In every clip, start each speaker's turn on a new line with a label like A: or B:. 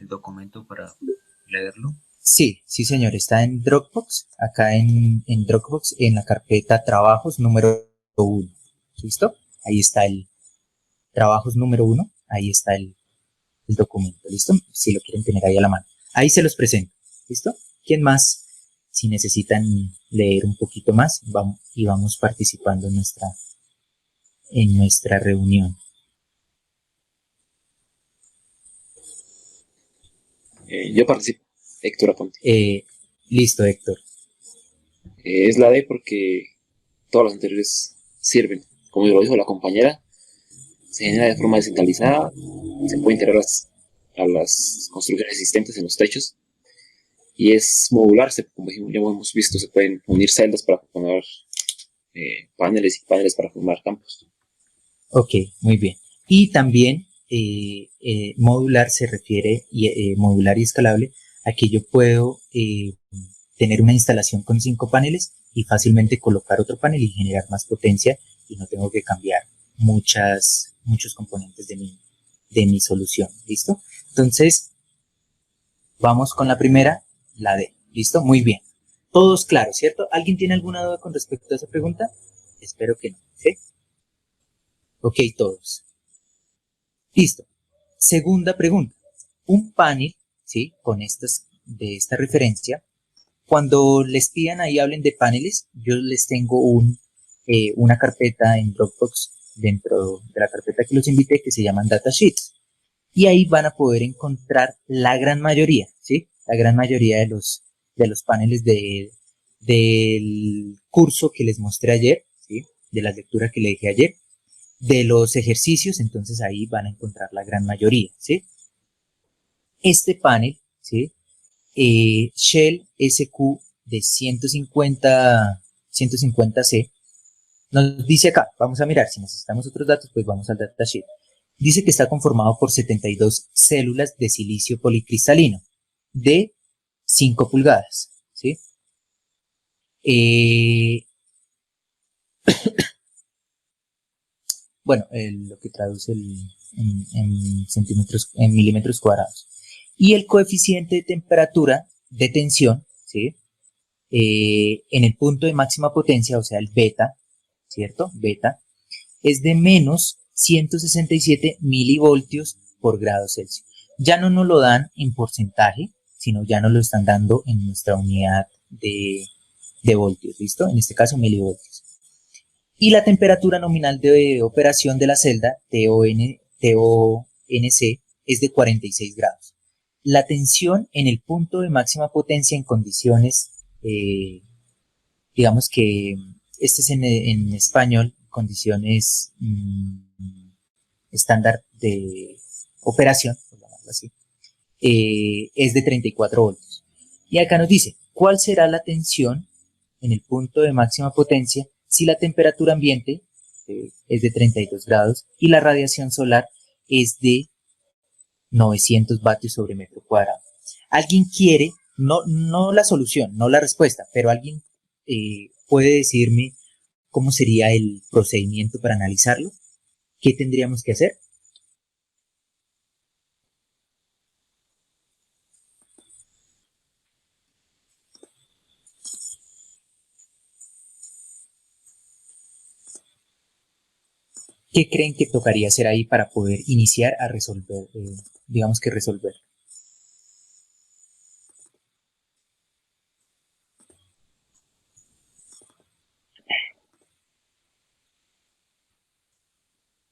A: el documento para leerlo?
B: Sí, sí señor, está en Dropbox, acá en Dropbox, en la carpeta trabajos número 1. ¿Listo? Ahí está el trabajos número 1, ahí está el documento, ¿listo? Si lo quieren tener ahí a la mano. Ahí se los presento, ¿listo? ¿Quién más? Si necesitan leer un poquito más, vamos, y vamos participando en nuestra reunión.
C: Yo participo. Héctor Aponte.
B: Listo, Héctor.
C: Es la D porque todas las anteriores sirven. Como lo dijo la compañera, se genera de forma descentralizada, se puede integrar a las construcciones existentes en los techos y es modularse, como ya hemos visto, se pueden unir celdas para poner paneles y paneles para formar campos.
B: Ok, muy bien. Y también modular se refiere, modular y escalable, a que yo puedo tener una instalación con 5 paneles y fácilmente colocar otro panel y generar más potencia y no tengo que cambiar muchos componentes de mi solución. ¿Listo? Entonces, vamos con la primera, la D. ¿Listo? Muy bien. Todos claros, ¿cierto? ¿Alguien tiene alguna duda con respecto a esa pregunta? Espero que no. ¿Sí? Ok, todos. Listo. Segunda pregunta. Un panel, ¿sí? Con de esta referencia, cuando les pidan ahí hablen de paneles, yo les tengo una carpeta en Dropbox dentro de la carpeta que los invité que se llaman datasheets. Y ahí van a poder encontrar la gran mayoría, ¿sí? La gran mayoría de los paneles del curso que les mostré ayer, ¿sí? De la lectura que les dije ayer, de los ejercicios, entonces ahí van a encontrar la gran mayoría, ¿sí? Este panel, ¿sí? Shell SQ de 150C, nos dice acá, vamos a mirar, si necesitamos otros datos, pues vamos al datasheet. Dice que está conformado por 72 células de silicio policristalino de 5 pulgadas, ¿sí? Bueno, lo que traduce en centímetros, en milímetros cuadrados. Y el coeficiente de temperatura de tensión, ¿sí? En el punto de máxima potencia, o sea, el beta, ¿cierto? Beta, es de menos 167 milivoltios por grado Celsius. Ya no nos lo dan en porcentaje, sino ya nos lo están dando en nuestra unidad de voltios, ¿listo? En este caso, milivoltios. Y la temperatura nominal de operación de la celda, TONC, es de 46 grados. La tensión en el punto de máxima potencia en condiciones, digamos que este es en español, condiciones estándar de operación, por llamarlo así, es de 34 voltios. Y acá nos dice, ¿cuál será la tensión en el punto de máxima potencia si la temperatura ambiente es de 32 grados y la radiación solar es de 900 vatios sobre metro cuadrado? ¿Alguien quiere, no la solución, no la respuesta, pero alguien puede decirme cómo sería el procedimiento para analizarlo? ¿Qué tendríamos que hacer? ¿Qué creen que tocaría hacer ahí para poder iniciar a resolver, digamos que resolver?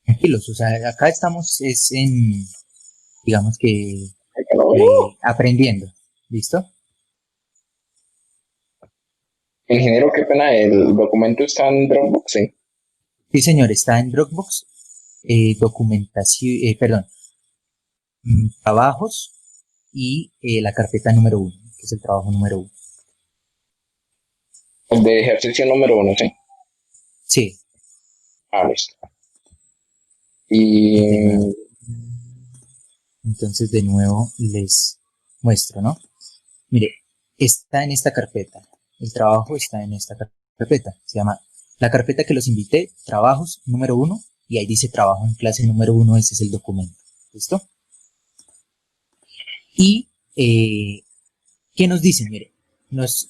B: Tranquilos, o sea, acá estamos digamos que aprendiendo, ¿listo?
D: Ingeniero, qué pena, el documento está en Dropbox, ¿sí?
B: Sí, señor, está en Dropbox, documentación, perdón, trabajos y la carpeta número 1, que es el trabajo número 1.
D: El de ejercicio número 1, ¿sí?
B: Sí.
D: Ah, listo. Y
B: Entonces, de nuevo, les muestro, ¿no? Mire, está en esta carpeta. El trabajo está en esta carpeta. Se llama la carpeta que los invité, trabajos número 1, y ahí dice trabajo en clase número 1, ese es el documento. ¿Listo? Y, ¿qué nos dicen? Mire, nos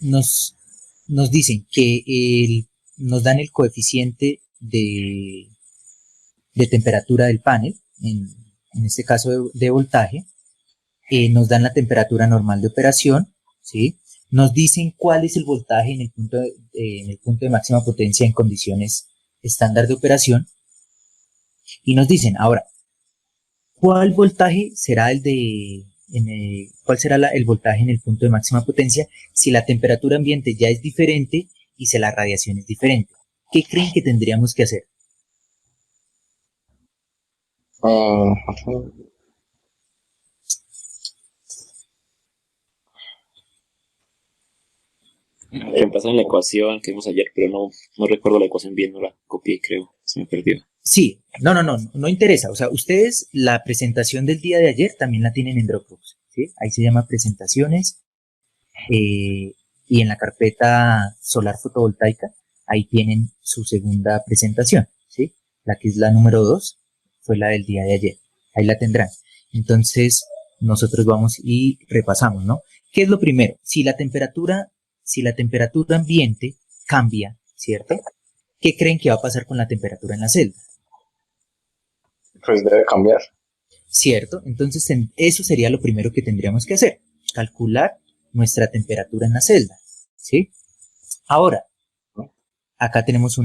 B: dicen que nos dan el coeficiente de temperatura del panel, en este caso de voltaje, nos dan la temperatura normal de operación, ¿sí? Nos dicen cuál es el voltaje en el punto de máxima potencia en condiciones estándar de operación, y nos dicen, ahora, ¿cuál voltaje será cuál será el voltaje en el punto de máxima potencia si la temperatura ambiente ya es diferente y si la radiación es diferente? ¿Qué creen que tendríamos que hacer?
D: Ah,
C: Reemplazar en la ecuación que vimos ayer, pero no recuerdo la ecuación bien, no la copié, creo. Se me perdió.
B: Sí, no interesa. O sea, ustedes la presentación del día de ayer también la tienen en Dropbox, ¿sí? Ahí se llama presentaciones, y en la carpeta solar fotovoltaica, ahí tienen su segunda presentación, ¿sí? La que es la número 2 fue la del día de ayer. Ahí la tendrán. Entonces, nosotros vamos y repasamos, ¿no? ¿Qué es lo primero? Si la temperatura ambiente cambia, ¿cierto? ¿Qué creen que va a pasar con la temperatura en la celda?
D: pues debe cambiar.
B: ¿Cierto? Entonces, eso sería lo primero que tendríamos que hacer, calcular nuestra temperatura en la celda, ¿sí? Ahora, acá tenemos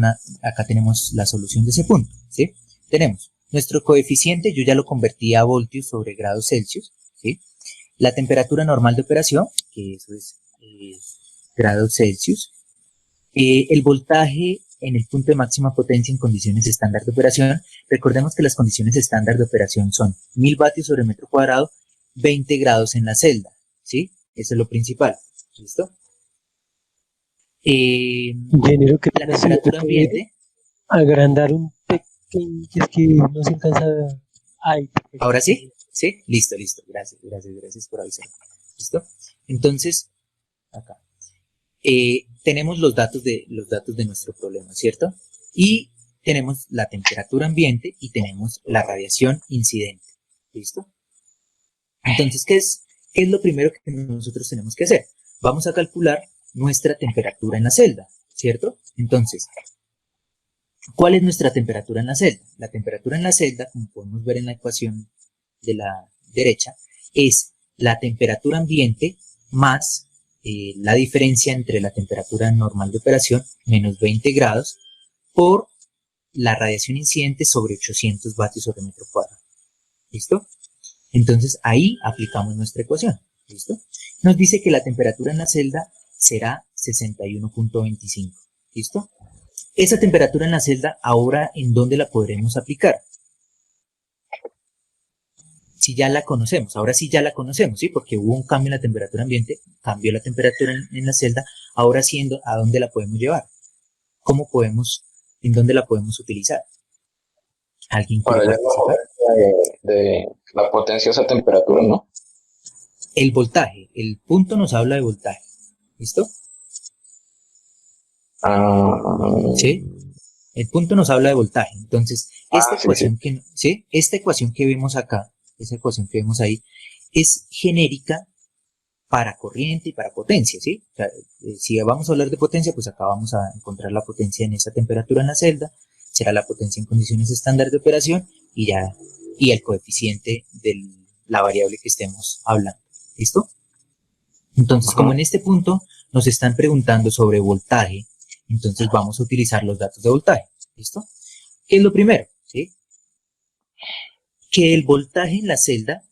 B: la solución de ese punto, ¿sí? Tenemos nuestro coeficiente, yo ya lo convertí a voltios sobre grados Celsius, ¿sí? La temperatura normal de operación, que eso es grados Celsius, el voltaje en el punto de máxima potencia en condiciones estándar de operación. Recordemos que las condiciones estándar de operación son 1000 vatios sobre metro cuadrado, 20 grados en la celda, ¿sí? Eso es lo principal, ¿listo?
E: Ingeniero, que
B: La temperatura ambiente.
E: agrandar un pequeño, que es que no se alcanza. Ay,
B: ¿Ahora sí? ¿Sí? Listo. Gracias por avisar. ¿Listo? Entonces, acá. Tenemos los datos de nuestro problema, ¿cierto? Y tenemos la temperatura ambiente y tenemos la radiación incidente, ¿listo? Entonces, ¿qué es lo primero que nosotros tenemos que hacer? Vamos a calcular nuestra temperatura en la celda, ¿cierto? Entonces, ¿cuál es nuestra temperatura en la celda? La temperatura en la celda, como podemos ver en la ecuación de la derecha, es la temperatura ambiente más la diferencia entre la temperatura normal de operación, menos 20 grados, por la radiación incidente sobre 800 vatios sobre metro cuadrado. ¿Listo? Entonces ahí aplicamos nuestra ecuación. ¿Listo? Nos dice que la temperatura en la celda será 61.25. ¿Listo? Esa temperatura en la celda, ahora, ¿en dónde la podremos aplicar? Si ya la conocemos, ahora sí ya la conocemos, ¿sí? Porque hubo un cambio en la temperatura ambiente, cambió la temperatura en la celda, ahora sí, ¿a dónde la podemos llevar? ¿En dónde la podemos utilizar? ¿Alguien quiere
D: Para ya
B: participar?
D: de la potencia a esa temperatura, ¿no?
B: El voltaje, el punto nos habla de voltaje, ¿listo? ¿Sí? El punto nos habla de voltaje, entonces, esta ecuación que vemos acá, esa ecuación que vemos ahí, es genérica para corriente y para potencia, ¿sí? O sea, si vamos a hablar de potencia, pues acá vamos a encontrar la potencia en esa temperatura en la celda, será la potencia en condiciones estándar de operación y el coeficiente de la variable que estemos hablando, ¿listo? Entonces, como en este punto nos están preguntando sobre voltaje, entonces vamos a utilizar los datos de voltaje, ¿listo? ¿Qué es lo primero? ¿Sí? Que el voltaje en la celda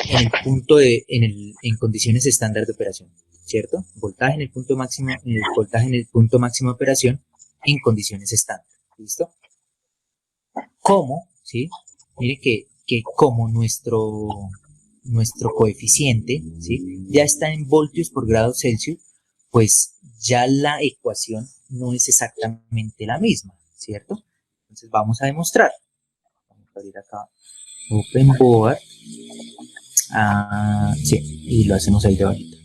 B: en el punto en condiciones estándar de operación, ¿cierto? Voltaje en el punto máximo, voltaje en el punto máximo de operación en condiciones estándar, ¿listo? ¿Cómo? ¿Sí? Mire que como nuestro coeficiente, ¿sí? Ya está en voltios por grado Celsius, pues ya la ecuación no es exactamente la misma, ¿cierto? Entonces vamos a demostrar. Vamos a abrir acá OpenBoard. Sí, y lo hacemos ahí de bonito.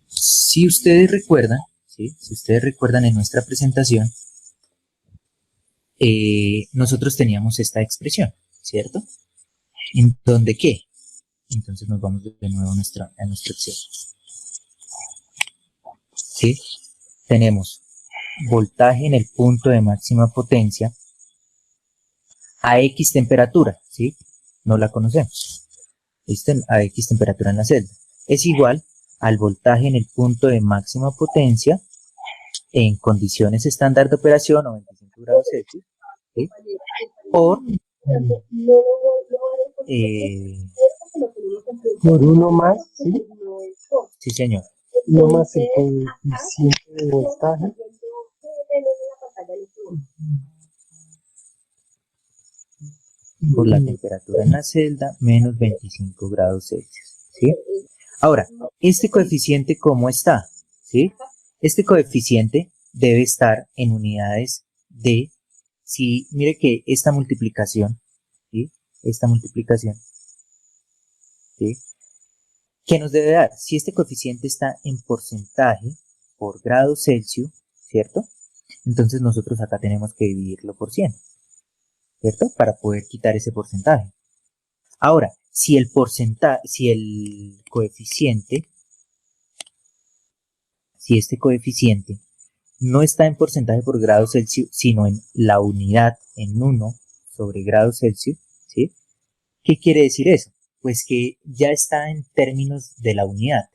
B: Si ustedes recuerdan, ¿sí? Si ustedes recuerdan en nuestra presentación, nosotros teníamos esta expresión, ¿cierto? ¿En donde qué? Entonces nos vamos de nuevo a nuestra opción. ¿Sí? Tenemos voltaje en el punto de máxima potencia a X temperatura, ¿sí? No la conocemos. ¿Listo? A X temperatura en la celda. Es igual al voltaje en el punto de máxima potencia en condiciones estándar de operación o 25 grados Celsius, ¿sí? Por
E: Por uno más, ¿sí?
B: sí señor,
E: Uno más el coeficiente de voltaje.
B: por la temperatura en la celda menos 25 grados Celsius, ¿sí? Ahora, este coeficiente, ¿cómo está? ¿Sí? Este coeficiente debe estar en unidades de, si mire que esta multiplicación, ¿sí? Esta multiplicación, ¿sí? ¿Qué nos debe dar? Si este coeficiente está en porcentaje por grado Celsius, ¿cierto? Entonces nosotros acá tenemos que dividirlo por 100, ¿cierto? Para poder quitar ese porcentaje. Ahora, si el coeficiente, si este coeficiente no está en porcentaje por grado Celsius, sino en la unidad, en 1 sobre grado Celsius, ¿sí? ¿Qué quiere decir eso? Pues que ya está en términos de la unidad.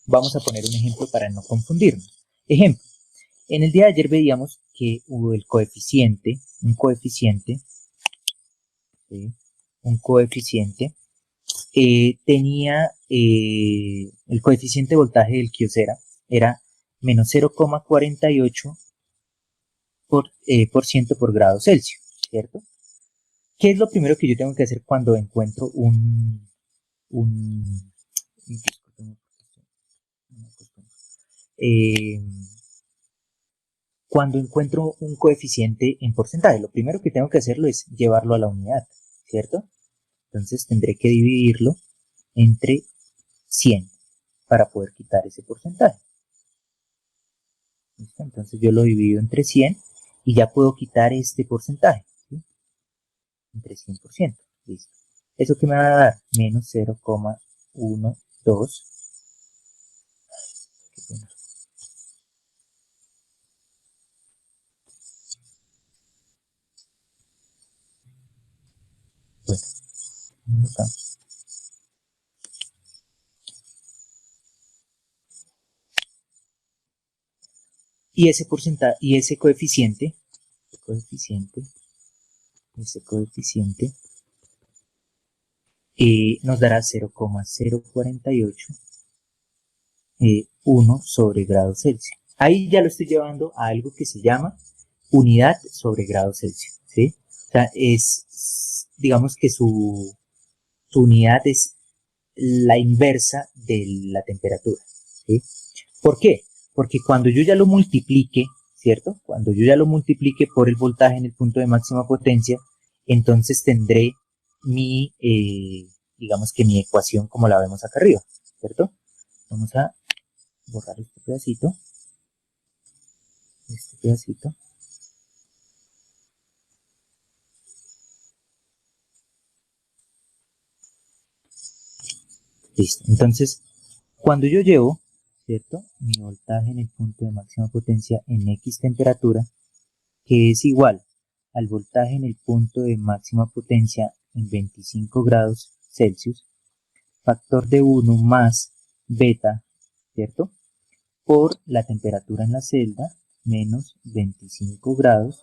B: Vamos a poner un ejemplo para no confundirnos. Ejemplo, en el día de ayer veíamos que hubo un coeficiente, tenía el coeficiente de voltaje del Kyocera era menos 0,48 por ciento por grado Celsius, ¿cierto? ¿Qué es lo primero que yo tengo que hacer cuando encuentro cuando encuentro un coeficiente en porcentaje? Lo primero que tengo que hacerlo es llevarlo a la unidad, ¿cierto? Entonces tendré que dividirlo entre 100 para poder quitar ese porcentaje. ¿Listo? Entonces yo lo divido entre 100 y ya puedo quitar este porcentaje, ¿sí? Entre 100%. Listo. ¿Eso qué me va a dar? Menos 0,12. Bueno, acá. Y ese porcentaje, y ese coeficiente nos dará 0,048 1 sobre grado Celsius. Ahí ya lo estoy llevando a algo que se llama unidad sobre grado Celsius, ¿sí? O sea, digamos que su unidad es la inversa de la temperatura, ¿sí? ¿Por qué? Porque cuando yo ya lo multiplique, ¿cierto? Cuando yo ya lo multiplique por el voltaje en el punto de máxima potencia, entonces tendré digamos que mi ecuación como la vemos acá arriba, ¿cierto? Vamos a borrar este pedacito. Listo. Entonces, cuando yo llevo, ¿cierto? Mi voltaje en el punto de máxima potencia en X temperatura, que es igual al voltaje en el punto de máxima potencia en 25 grados Celsius, factor de 1 más beta, ¿cierto? Por la temperatura en la celda, menos 25 grados.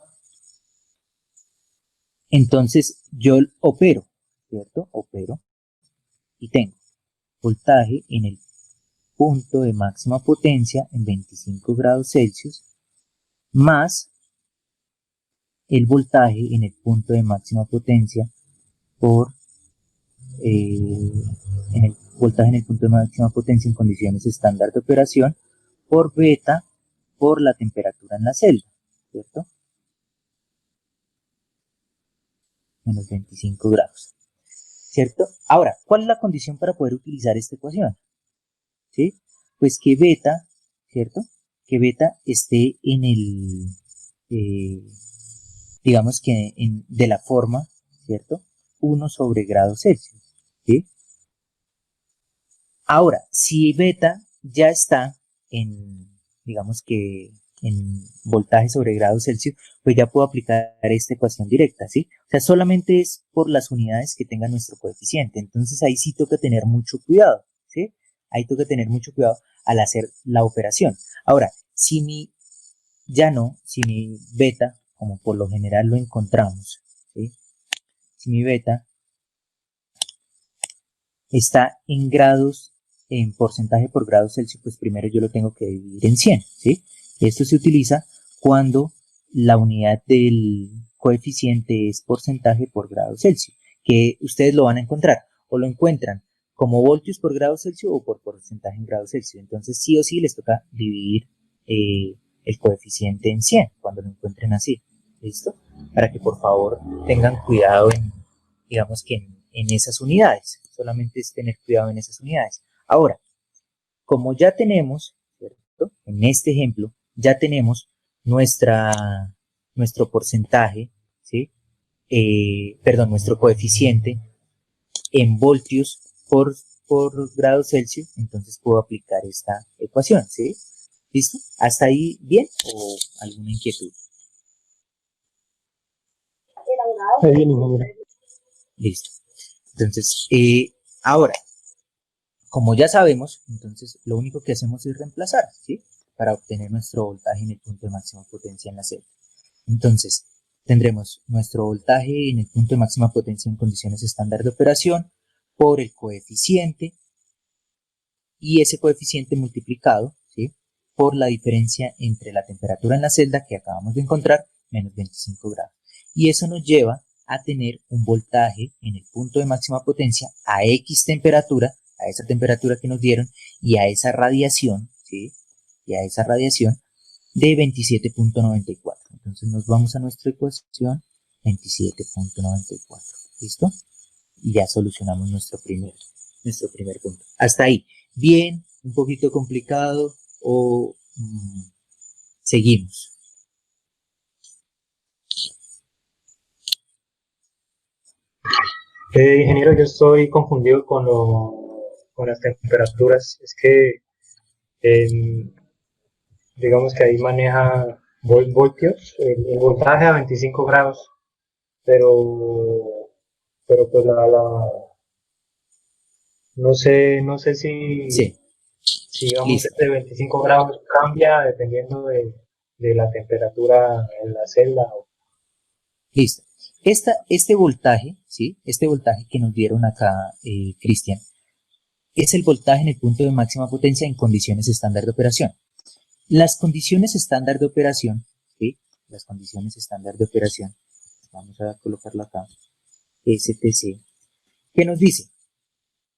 B: Entonces yo opero, ¿cierto? Opero y tengo voltaje en el punto de máxima potencia en 25 grados Celsius más el voltaje en el punto de máxima potencia por en el voltaje en el punto de máxima potencia en condiciones estándar de operación por beta por la temperatura en la celda, ¿cierto? Menos 25 grados, ¿cierto? Ahora, ¿cuál es la condición para poder utilizar esta ecuación? ¿Sí? Pues que beta, ¿cierto? Que beta esté en el, digamos que de la forma, ¿cierto? 1 sobre grado Celsius, ¿sí? Ahora, si beta ya está en, digamos que en voltaje sobre grados Celsius, pues ya puedo aplicar esta ecuación directa, ¿sí? O sea, solamente es por las unidades que tenga nuestro coeficiente. Entonces ahí sí toca tener mucho cuidado, ¿sí? Ahí toca tener mucho cuidado al hacer la operación. Ahora, si mi beta, como por lo general lo encontramos, ¿sí? Si mi beta está en grados, en porcentaje por grados Celsius, pues primero yo lo tengo que dividir en 100, ¿sí? Esto se utiliza cuando la unidad del coeficiente es porcentaje por grado Celsius, que ustedes lo van a encontrar, o lo encuentran como voltios por grado Celsius o por porcentaje en grados Celsius. Entonces sí o sí les toca dividir el coeficiente en 100 cuando lo encuentren así, ¿listo? Para que por favor tengan cuidado en, digamos que en esas unidades, solamente es tener cuidado en esas unidades. Ahora, como ya tenemos, ¿cierto? En este ejemplo, ya tenemos nuestro porcentaje, ¿sí? Perdón, nuestro coeficiente en voltios por grado Celsius, entonces puedo aplicar esta ecuación, ¿sí? ¿Listo? ¿Hasta ahí bien o alguna inquietud?
E: Muy bien, ingeniero.
B: Listo. Entonces, ahora, como ya sabemos, entonces lo único que hacemos es reemplazar, ¿sí? Para obtener nuestro voltaje en el punto de máxima potencia en la celda. Entonces, tendremos nuestro voltaje en el punto de máxima potencia en condiciones estándar de operación por el coeficiente y ese coeficiente multiplicado, ¿sí? Por la diferencia entre la temperatura en la celda que acabamos de encontrar menos 25 grados. Y eso nos lleva a tener un voltaje en el punto de máxima potencia a X temperatura, a esa temperatura que nos dieron y a esa radiación, ¿sí? Y a esa radiación de 27.94. Entonces nos vamos a nuestra ecuación 27.94. ¿Listo? Y ya solucionamos nuestro primer punto. Hasta ahí. Bien, un poquito complicado o seguimos.
F: Ingeniero, yo estoy confundido con las temperaturas. Es que digamos que ahí maneja voltios, el voltaje a 25 grados, pero, pero pues no sé si,
B: Sí,
F: si digamos
B: listo.
F: este 25 grados cambia dependiendo de la temperatura en la celda.
B: Listo. Este voltaje, ¿sí? Este voltaje que nos dieron acá, Cristian, es el voltaje en el punto de máxima potencia en condiciones estándar de operación. Las condiciones estándar de operación, ¿sí? Las condiciones estándar de operación, vamos a colocarlo acá, STC, ¿qué nos dice?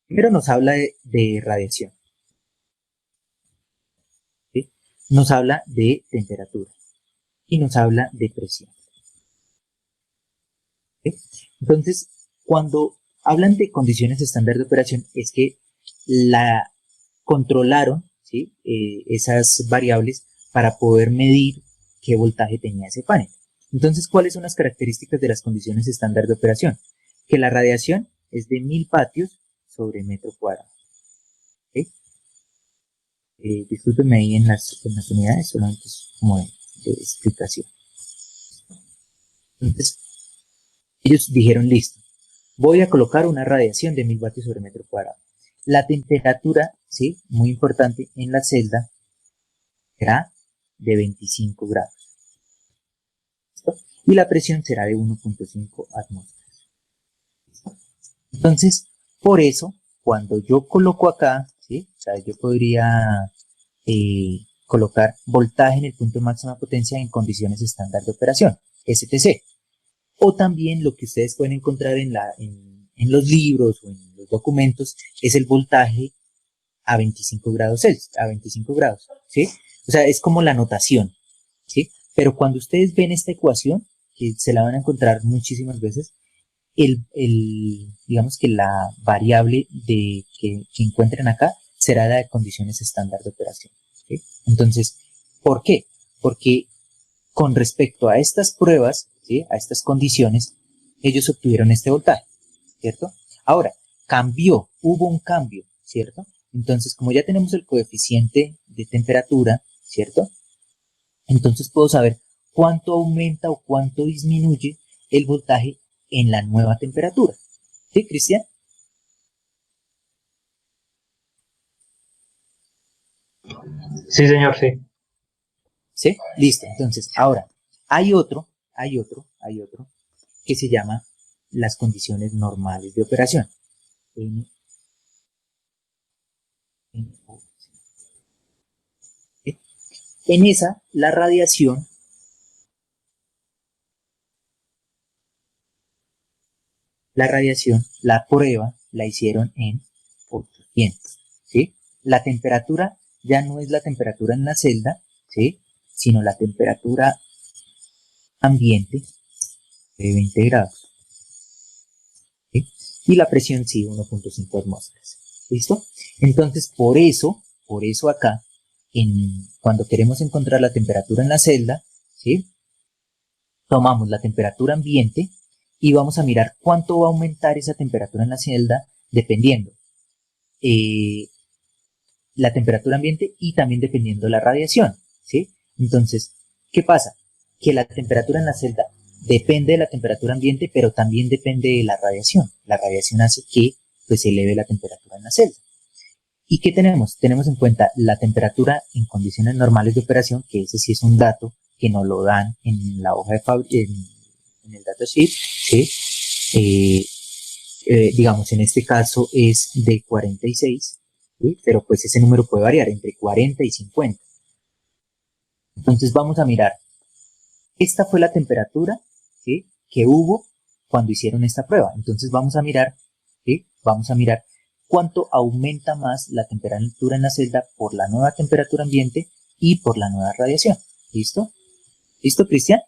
B: Primero nos habla de radiación, ¿sí? Nos habla de temperatura y nos habla de presión. ¿Sí? Entonces, cuando hablan de condiciones estándar de operación, es que la controlaron, ¿sí? Esas variables para poder medir qué voltaje tenía ese panel. Entonces, ¿cuáles son las características de las condiciones estándar de operación? Que la radiación es de 1000 vatios sobre metro cuadrado. ¿Sí? Discúlpenme ahí en las unidades, solamente es como de explicación. Entonces, ellos dijeron, listo, voy a colocar una radiación de 1000 vatios sobre metro cuadrado. La temperatura, ¿sí? Muy importante, en la celda será de 25 grados. ¿Listo? Y la presión será de 1.5 atmósferas. ¿Listo? Entonces, por eso, cuando yo coloco acá, ¿sí? O sea, yo podría colocar voltaje en el punto de máxima potencia en condiciones estándar de operación, STC. O también lo que ustedes pueden encontrar en los libros o en los documentos es el voltaje a 25 grados Celsius, a 25 grados, ¿sí? O sea, es como la notación, ¿sí? Pero cuando ustedes ven esta ecuación, que se la van a encontrar muchísimas veces, digamos que la variable que encuentren acá será la de condiciones estándar de operación, ¿sí? Entonces, ¿por qué? Porque con respecto a estas pruebas, ¿sí? A estas condiciones, ellos obtuvieron este voltaje, ¿cierto? Ahora, hubo un cambio, ¿cierto? Entonces, como ya tenemos el coeficiente de temperatura, ¿cierto? Entonces puedo saber cuánto aumenta o cuánto disminuye el voltaje en la nueva temperatura. ¿Sí, Cristian?
F: Sí, señor, sí.
B: ¿Sí? Listo. Entonces, ahora, hay otro que se llama las condiciones normales de operación. N- N- En esa, la prueba la hicieron en 800, ¿sí? La temperatura ya no es la temperatura en la celda, ¿sí? Sino la temperatura ambiente de 20 grados, ¿sí? Y la presión sí, 1.5 atmósferas. ¿Listo? Entonces, por eso acá, cuando queremos encontrar la temperatura en la celda, ¿sí? Tomamos la temperatura ambiente y vamos a mirar cuánto va a aumentar esa temperatura en la celda dependiendo eh, la temperatura ambiente y también dependiendo la radiación, ¿sí? Entonces, ¿qué pasa? Que la temperatura en la celda depende de la temperatura ambiente, pero también depende de la radiación. La radiación hace que pues, se eleve la temperatura en la celda. ¿Y qué tenemos? Tenemos en cuenta la temperatura en condiciones normales de operación, que ese sí es un dato que nos lo dan en la hoja de en el datasheet, ¿sí? Digamos, en este caso es de 46, ¿sí? Pero pues ese número puede variar entre 40 y 50. Entonces vamos a mirar, esta fue la temperatura, ¿sí? Que hubo cuando hicieron esta prueba. Entonces vamos a mirar, ¿sí? Vamos a mirar cuánto aumenta más la temperatura en la celda por la nueva temperatura ambiente y por la nueva radiación. ¿Listo? ¿Listo, Cristian?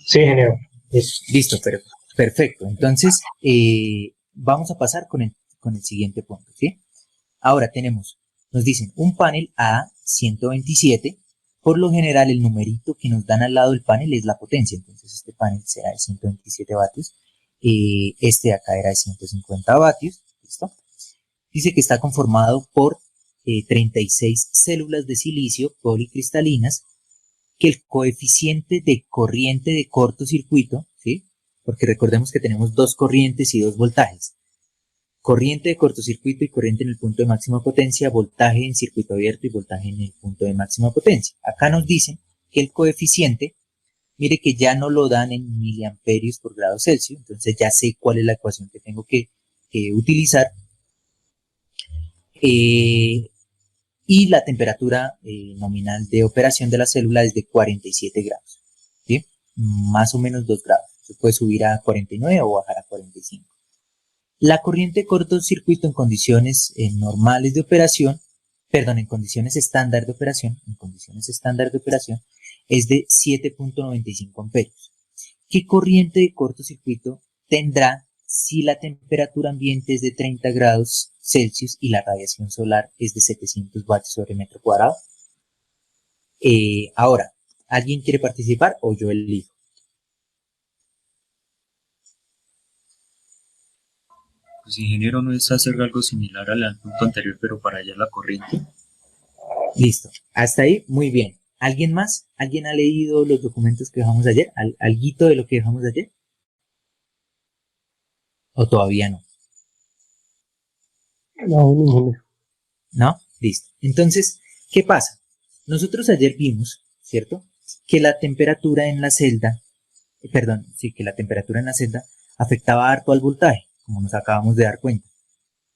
F: Sí, ingeniero. Listo.
B: Listo, pero perfecto. Entonces, vamos a pasar con el siguiente punto, ¿sí? Ahora nos dicen un panel a 127. Por lo general, el numerito que nos dan al lado del panel es la potencia. Entonces, este panel será de 127 vatios. Este de acá era de 150 vatios. ¿Listo? Dice que está conformado por 36 células de silicio policristalinas, que el coeficiente de corriente de cortocircuito, ¿sí? Porque recordemos que tenemos dos corrientes y dos voltajes. Corriente de cortocircuito y corriente en el punto de máxima potencia, voltaje en circuito abierto y voltaje en el punto de máxima potencia. Acá nos dicen que el coeficiente, mire que ya no lo dan en miliamperios por grado Celsius, entonces ya sé cuál es la ecuación que tengo que utilizar. Y la temperatura nominal de operación de la célula es de 47 grados, ¿sí? Más o menos 2 grados. Se puede subir a 49 o bajar a 45. La corriente de cortocircuito en condiciones normales de operación, perdón, en condiciones estándar de operación, es de 7.95 amperios. ¿Qué corriente de cortocircuito tendrá si la temperatura ambiente es de 30 grados Celsius y la radiación solar es de 700 watts sobre metro cuadrado? Ahora, ¿alguien quiere participar o yo elijo?
A: Pues ingeniero, ¿no es hacer algo similar al punto anterior, pero para allá la corriente?
B: Listo. Hasta ahí, muy bien. ¿Alguien más? ¿Alguien ha leído los documentos que dejamos ayer? ¿Alguito de lo que dejamos ayer? ¿O todavía no?
E: No, ingeniero.
B: ¿No? Listo. Entonces, ¿qué pasa? Nosotros ayer vimos, ¿cierto? Que la temperatura en la celda, perdón, sí, que la temperatura en la celda afectaba harto al voltaje, como nos acabamos de dar cuenta.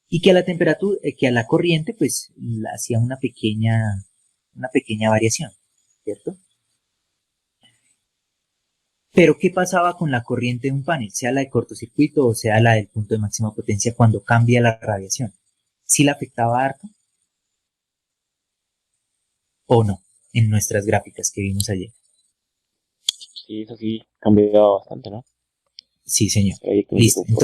B: Y que a la temperatura, que a la corriente, pues, hacía una pequeña variación, ¿cierto? Pero, ¿qué pasaba con la corriente de un panel, sea la de cortocircuito o sea la del punto de máxima potencia cuando cambia la radiación? ¿Sí la afectaba harto o no? En nuestras gráficas que vimos ayer.
D: Sí, eso sí, cambiaba bastante, ¿no?
B: Sí, señor.
D: Ahí que me
B: Listo.
D: dijo,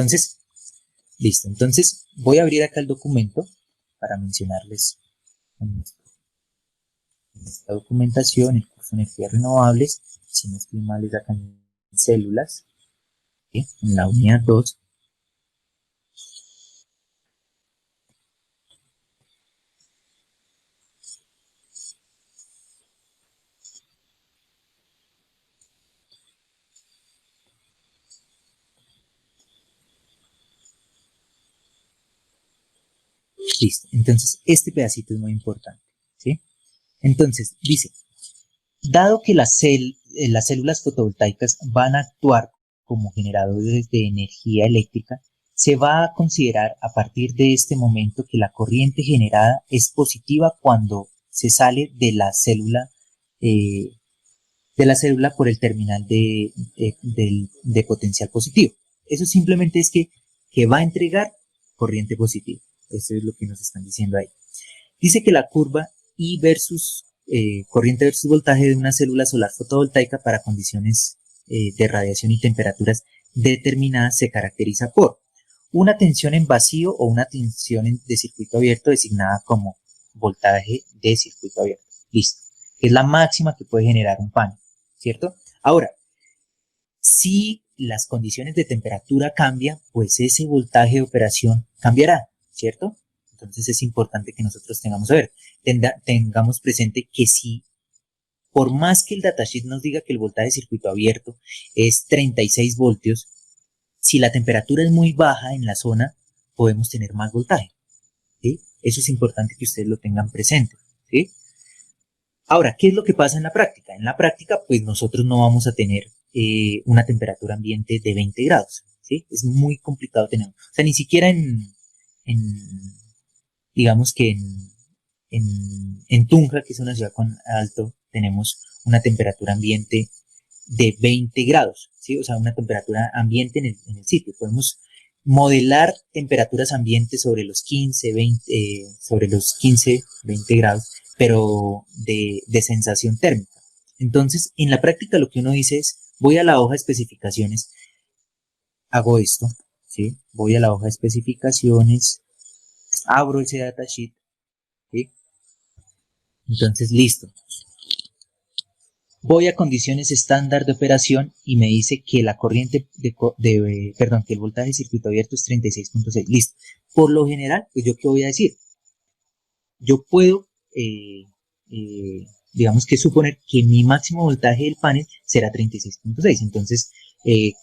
B: Listo. Entonces, voy a abrir acá el documento para mencionarles en esta documentación, el curso de energías renovables, si no estoy mal, es acá en células, ¿sí? En la unidad 2. Listo. Entonces, este pedacito es muy importante, ¿sí? Entonces, dice, dado que las células fotovoltaicas van a actuar como generadores de energía eléctrica, se va a considerar a partir de este momento que la corriente generada es positiva cuando se sale de la célula por el terminal de potencial positivo. Eso simplemente es que va a entregar corriente positiva. Eso es lo que nos están diciendo ahí. Dice que la curva I versus corriente versus voltaje de una célula solar fotovoltaica para condiciones de radiación y temperaturas determinadas se caracteriza por una tensión en vacío o una tensión de circuito abierto designada como voltaje de circuito abierto. Listo. Es la máxima que puede generar un panel, ¿cierto? Ahora, si las condiciones de temperatura cambian, pues ese voltaje de operación cambiará, ¿cierto? Entonces es importante que nosotros tengamos presente que si, por más que el datasheet nos diga que el voltaje de circuito abierto es 36 voltios, si la temperatura es muy baja en la zona, podemos tener más voltaje, ¿sí? Eso es importante que ustedes lo tengan presente, ¿sí? Ahora, ¿qué es lo que pasa en la práctica? En la práctica, pues nosotros no vamos a tener una temperatura ambiente de 20 grados, ¿sí? Es muy complicado tener, o sea, ni siquiera digamos que en Tunja, que es una ciudad con alto, tenemos una temperatura ambiente de 20 grados, ¿sí? O sea, una temperatura ambiente en el sitio. Podemos modelar temperaturas ambientes sobre los 15, 20 grados, pero de sensación térmica. Entonces, en la práctica lo que uno dice es, voy a la hoja de especificaciones, hago esto, ¿sí? Voy a la hoja de especificaciones, abro ese datasheet, ¿sí? Entonces, listo. Voy a condiciones estándar de operación y me dice que la corriente que el voltaje de circuito abierto es 36.6. Listo. Por lo general, pues yo qué voy a decir. Yo puedo, digamos que suponer que mi máximo voltaje del panel será 36.6. Entonces,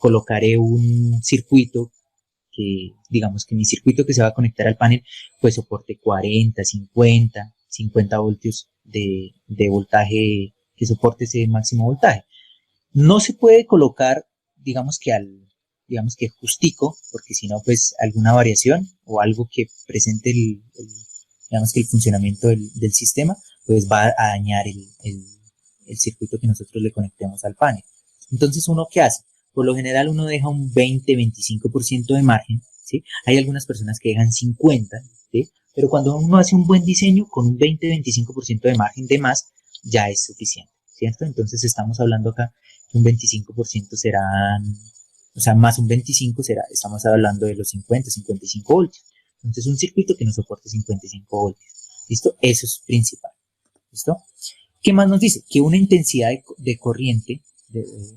B: colocaré un circuito digamos que mi circuito que se va a conectar al panel, pues soporte 40, 50 voltios de voltaje, que soporte ese máximo voltaje. No se puede colocar, digamos que justico, porque si no, pues alguna variación o algo que presente digamos que el funcionamiento del sistema, pues va a dañar el circuito que nosotros le conectemos al panel. Entonces, ¿uno qué hace? Por lo general uno deja un 20-25% de margen, ¿sí? Hay algunas personas que dejan 50%, ¿sí? Pero cuando uno hace un buen diseño con un 20-25% de margen de más, ya es suficiente, ¿cierto? Entonces estamos hablando acá que un 25% serán, o sea, más un 25 estamos hablando de los 50-55 voltios. Entonces un circuito que no soporte 55 voltios, ¿listo? Eso es principal, ¿listo? ¿Qué más nos dice? Que una intensidad de corriente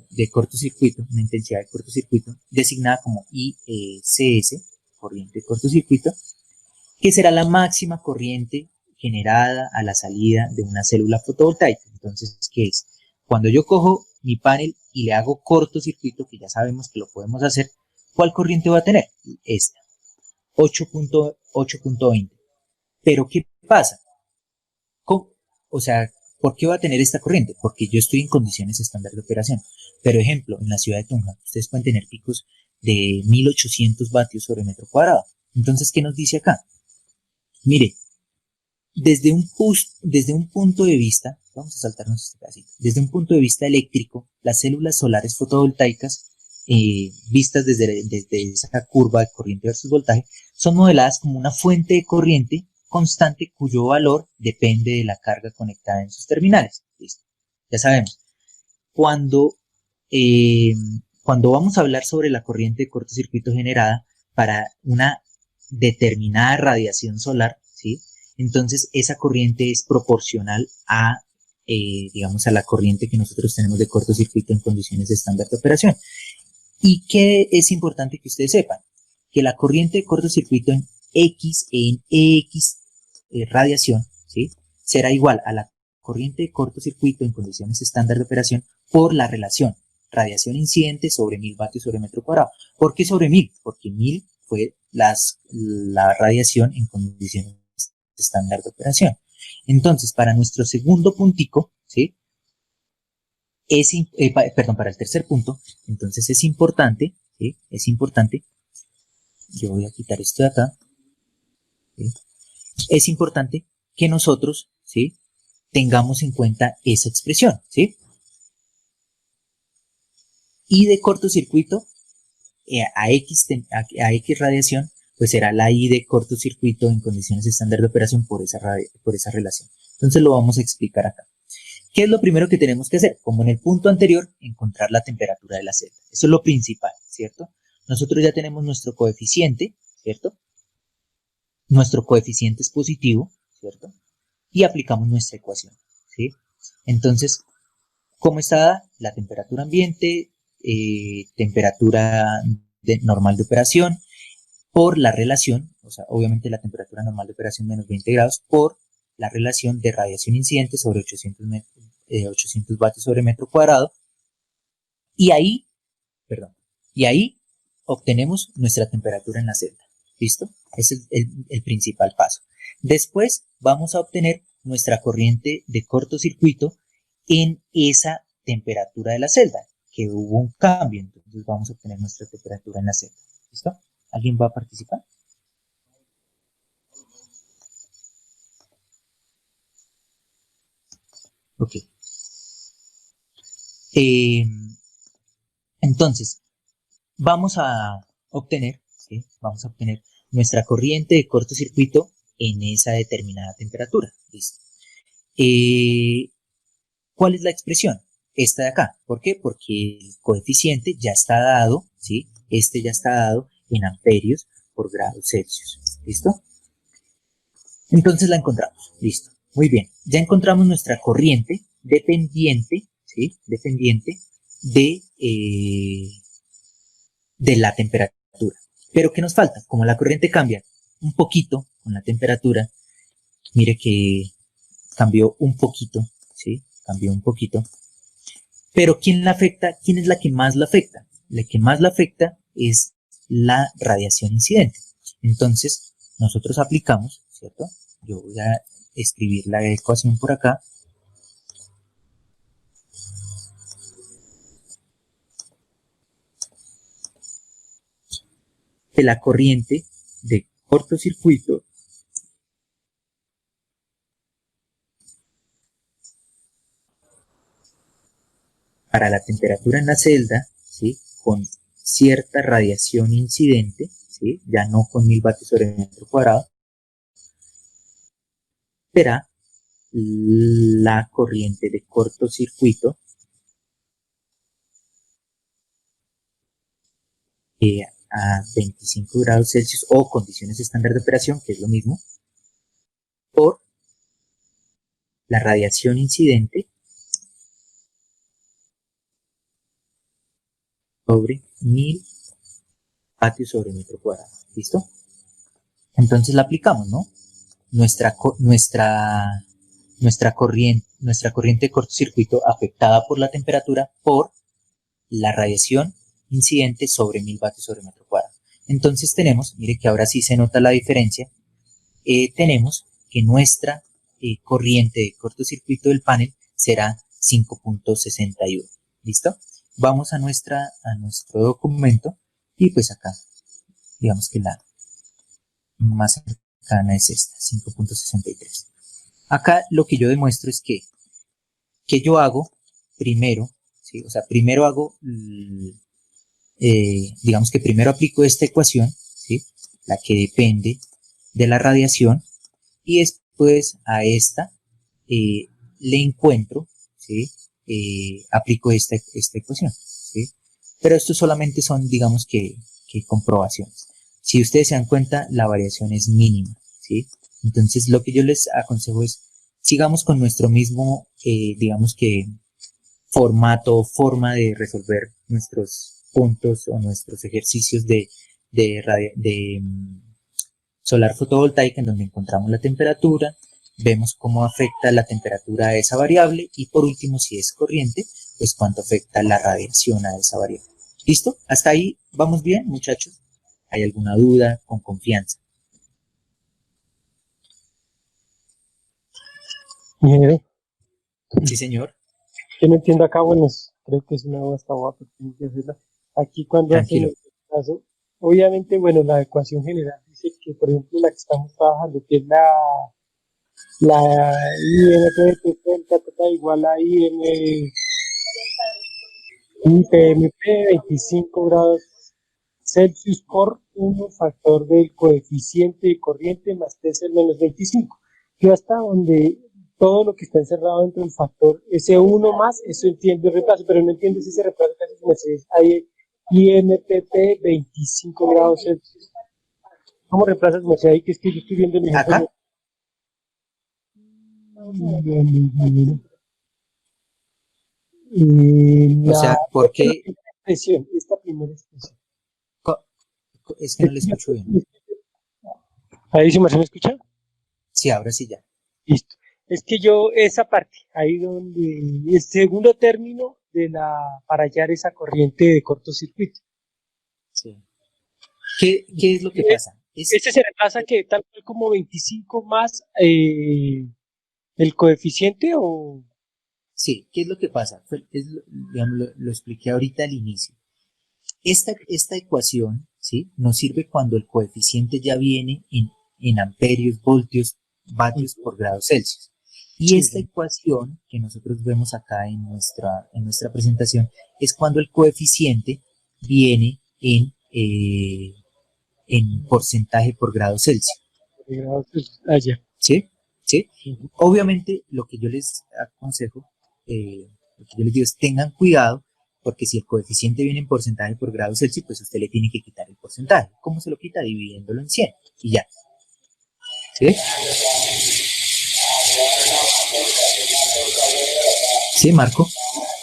B: de cortocircuito, una intensidad de cortocircuito designada como ICS, corriente de cortocircuito, que será la máxima corriente generada a la salida de una célula fotovoltaica. Entonces, ¿qué es? Cuando yo cojo mi panel y le hago cortocircuito, que ya sabemos que lo podemos hacer, ¿cuál corriente va a tener? Esta, 8.20. Pero ¿qué pasa? O sea, ¿por qué va a tener esta corriente? Porque yo estoy en condiciones estándar de operación. Pero ejemplo, en la ciudad de Tunja, ustedes pueden tener picos de 1800 vatios sobre metro cuadrado. Entonces, ¿qué nos dice acá? Mire, desde un punto de vista, vamos a saltarnos este pedacito, desde un punto de vista eléctrico, las células solares fotovoltaicas, vistas desde esa curva de corriente versus voltaje, son modeladas como una fuente de corriente constante cuyo valor depende de la carga conectada en sus terminales. ¿Listo? Ya sabemos, cuando vamos a hablar sobre la corriente de cortocircuito generada para una determinada radiación solar, ¿sí? Entonces esa corriente es proporcional digamos, a la corriente que nosotros tenemos de cortocircuito en condiciones estándar de operación. ¿Y qué es importante que ustedes sepan? Que la corriente de cortocircuito en EX radiación, ¿sí? Será igual a la corriente de cortocircuito en condiciones estándar de operación por la relación radiación incidente sobre 1000 vatios sobre metro cuadrado. ¿Por qué sobre 1000? Porque 1000 fue la radiación en condiciones estándar de operación. Entonces, para nuestro segundo puntico, ¿sí? Perdón, para el tercer punto, entonces es importante, ¿sí? Es importante, yo voy a quitar esto de acá, ¿sí? Es importante que nosotros, ¿sí? Tengamos en cuenta esa expresión, ¿sí? I de cortocircuito a X radiación, pues será la I de cortocircuito en condiciones estándar de operación por esa relación. Entonces lo vamos a explicar acá. ¿Qué es lo primero que tenemos que hacer? Como en el punto anterior, encontrar la temperatura de la celda. Eso es lo principal, ¿cierto? Nosotros ya tenemos nuestro coeficiente, ¿cierto? Nuestro coeficiente es positivo, ¿cierto? Y aplicamos nuestra ecuación, ¿sí? Entonces, ¿cómo está dada? La temperatura ambiente, temperatura normal de operación, por la relación, o sea, obviamente la temperatura normal de operación menos 20 grados, por la relación de radiación incidente sobre 800 vatios sobre metro cuadrado, y ahí obtenemos nuestra temperatura en la celda. ¿Listo? Ese es el principal paso. Después vamos a obtener nuestra corriente de cortocircuito en esa temperatura de la celda, que hubo un cambio, entonces vamos a obtener nuestra temperatura en la celda. ¿Listo? ¿Alguien va a participar? Ok. Entonces, vamos a obtener, ¿sí? Vamos a obtener nuestra corriente de cortocircuito en esa determinada temperatura. ¿Listo? ¿Cuál es la expresión? Esta de acá. ¿Por qué? Porque el coeficiente ya está dado, ¿sí? Este ya está dado en amperios por grados Celsius. ¿Listo? Entonces la encontramos. Listo. Muy bien. Ya encontramos nuestra corriente dependiente, ¿sí? Dependiente de la temperatura. Pero ¿qué nos falta? Como la corriente cambia un poquito con la temperatura, mire que cambió un poquito, ¿sí? Cambió un poquito. Pero ¿quién la afecta? ¿Quién es la que más la afecta? La que más la afecta es la radiación incidente. Entonces, nosotros aplicamos, ¿cierto? Yo voy a escribir la ecuación por acá. De la corriente de cortocircuito para la temperatura en la celda, ¿sí? Con cierta radiación incidente, ¿sí? Ya no con 1000 vatios sobre metro cuadrado, será la corriente de cortocircuito a 25 grados Celsius o condiciones estándar de operación, que es lo mismo, por la radiación incidente sobre 1000 vatios sobre metro cuadrado. ¿Listo? Entonces la aplicamos, ¿no? Nuestra corriente de cortocircuito afectada por la temperatura por la radiación incidente sobre 1000 vatios sobre metro cuadrado. Entonces tenemos, mire que ahora sí se nota la diferencia, tenemos que nuestra corriente de cortocircuito del panel será 5.61. ¿Listo? Vamos a nuestro documento y pues acá, digamos que la más cercana es esta, 5.63. Acá lo que yo demuestro es que yo hago primero, ¿sí? O sea, primero hago, digamos que primero aplico esta ecuación, ¿sí? La que depende de la radiación, y después a esta le encuentro, ¿sí? Aplico esta ecuación, ¿sí? Pero esto solamente son, digamos que comprobaciones. Si ustedes se dan cuenta, la variación es mínima, ¿sí? Entonces, lo que yo les aconsejo es, sigamos con nuestro mismo, digamos que, formato o forma de resolver nuestros puntos o nuestros ejercicios de solar fotovoltaica, en donde encontramos la temperatura, vemos cómo afecta la temperatura a esa variable y por último, si es corriente, pues cuánto afecta la radiación a esa variable. ¿Listo? ¿Hasta ahí vamos bien, muchachos? ¿Hay alguna duda? Con confianza.
E: Ingeniero,
B: Sí, señor.
E: yo no entiendo acá, bueno, creo que es una hasta guapa, tengo que hacerla. Aquí cuando hacen
B: Tranquilo.
E: el caso, obviamente, bueno, la ecuación general dice que, por ejemplo, la que estamos trabajando, que es la INPP igual a IPMP 25 grados Celsius por 1 factor del coeficiente de corriente más T es el menos 25. Yo hasta donde todo lo que está encerrado dentro del factor, ese uno más, eso entiendo el reemplazo, pero no entiendo si ese reemplazo casi se me hace ahí IMPP 25 grados Celsius. ¿Cómo reemplazas? No sé, ahí que es que yo estoy viendo el ejemplo.
B: Acá, o sea, porque
E: Esta primera expresión.
B: es que no le escucho bien.
E: Ahí sí, Marcelo, ¿me escucha?
B: Sí, ahora sí ya.
E: Listo. Es que yo, esa parte, ahí donde, el segundo término para hallar esa corriente de cortocircuito.
B: Sí. ¿Qué es lo que pasa?
E: Ese se reemplaza que tal cual como 25 más el coeficiente o...
B: Sí, ¿qué es lo que pasa? Digamos, lo expliqué ahorita al inicio. Esta ecuación, ¿sí? Nos sirve cuando el coeficiente ya viene en amperios, voltios, vatios por grado Celsius. Y
E: Sí,
B: esta ecuación que nosotros vemos acá en nuestra presentación es cuando el coeficiente viene en porcentaje por grado Celsius.
E: allá.
B: ¿Sí? ¿Sí? Obviamente, lo que yo les aconsejo, lo que yo les digo es tengan cuidado, porque si el coeficiente viene en porcentaje por grado Celsius, pues usted le tiene que quitar el porcentaje. ¿Cómo se lo quita? Dividiéndolo en 100 y ya. ¿Sí? ¿Sí, Marco?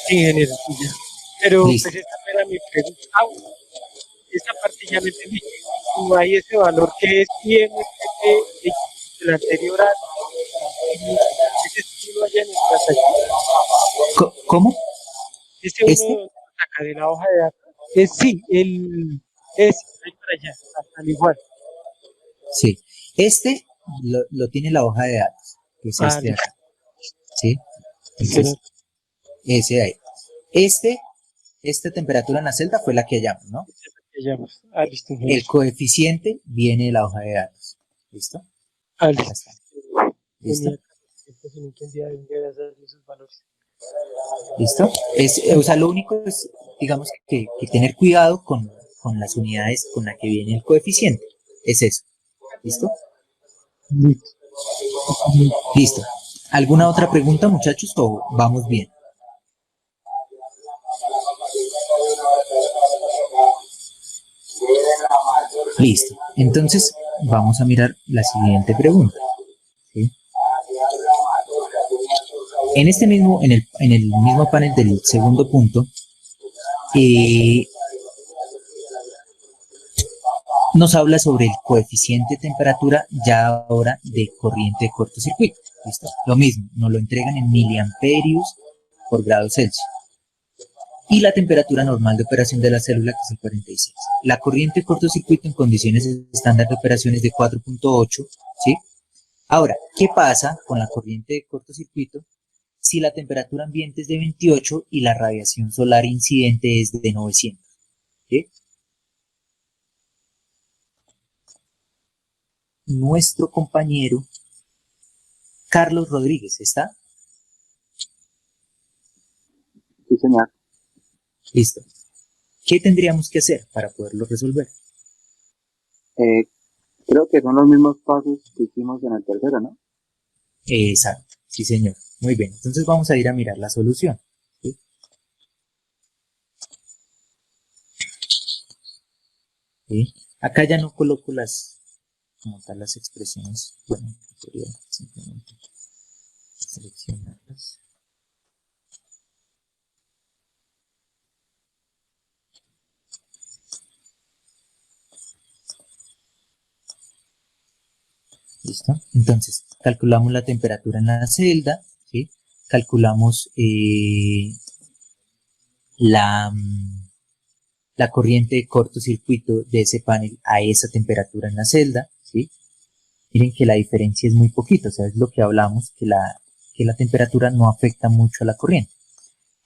E: Sí, ingeniero, sí, ya. Pero
B: Listo.
E: pues esta era mi pregunta. Esta parte ya me entendí. No hay ese valor que es IMPP del anterior a ese sí lo haya en el pantalla.
B: ¿Cómo?
E: Este uno
B: ¿Este?
E: saca de la hoja de datos. Sí, ahí para allá, hasta al igual.
B: Sí. Este lo tiene la hoja de datos, que es este de
E: Listo.
B: acá. ¿Sí? Entonces, ese de ahí. Esta temperatura en la celda fue la que hallamos, ¿no?
E: Listo.
B: El coeficiente viene de la hoja de datos. ¿Listo?
E: Listo.
B: Ya está. ¿Listo?
E: Entonces no entendía de dónde hacer esos valores.
B: ¿Listo? O sea, lo único es, digamos, que tener cuidado con las unidades con las que viene el coeficiente. Es eso. ¿Listo?
E: Listo.
B: Listo. ¿Alguna otra pregunta, muchachos, o vamos bien? Listo. Entonces, vamos a mirar la siguiente pregunta. ¿Sí? En el mismo panel del segundo punto, nos habla sobre el coeficiente de temperatura ya ahora de corriente de cortocircuito. ¿Listo? Lo mismo, nos lo entregan en miliamperios por grado Celsius. Y la temperatura normal de operación de la célula, que es el 46. La corriente de cortocircuito en condiciones estándar de operación es de 4.8, ¿sí? Ahora, ¿qué pasa con la corriente de cortocircuito si la temperatura ambiente es de 28 y la radiación solar incidente es de 900? ¿Sí? Nuestro compañero Carlos Rodríguez, ¿está?
G: Sí, señor.
B: Listo. ¿Qué tendríamos que hacer para poderlo resolver?
G: Creo que son los mismos pasos que hicimos en el tercero, ¿no?
B: Exacto, sí señor. Muy bien, entonces vamos a ir a mirar la solución. ¿Sí? ¿Sí? Acá ya no coloco como tal las expresiones. Bueno, podría simplemente seleccionarlas. ¿Listo? Entonces, calculamos la temperatura en la celda, ¿sí? Calculamos la corriente de cortocircuito de ese panel a esa temperatura en la celda, ¿sí? Miren que la diferencia es muy poquita, o sea, es lo que hablamos, que que la temperatura no afecta mucho a la corriente.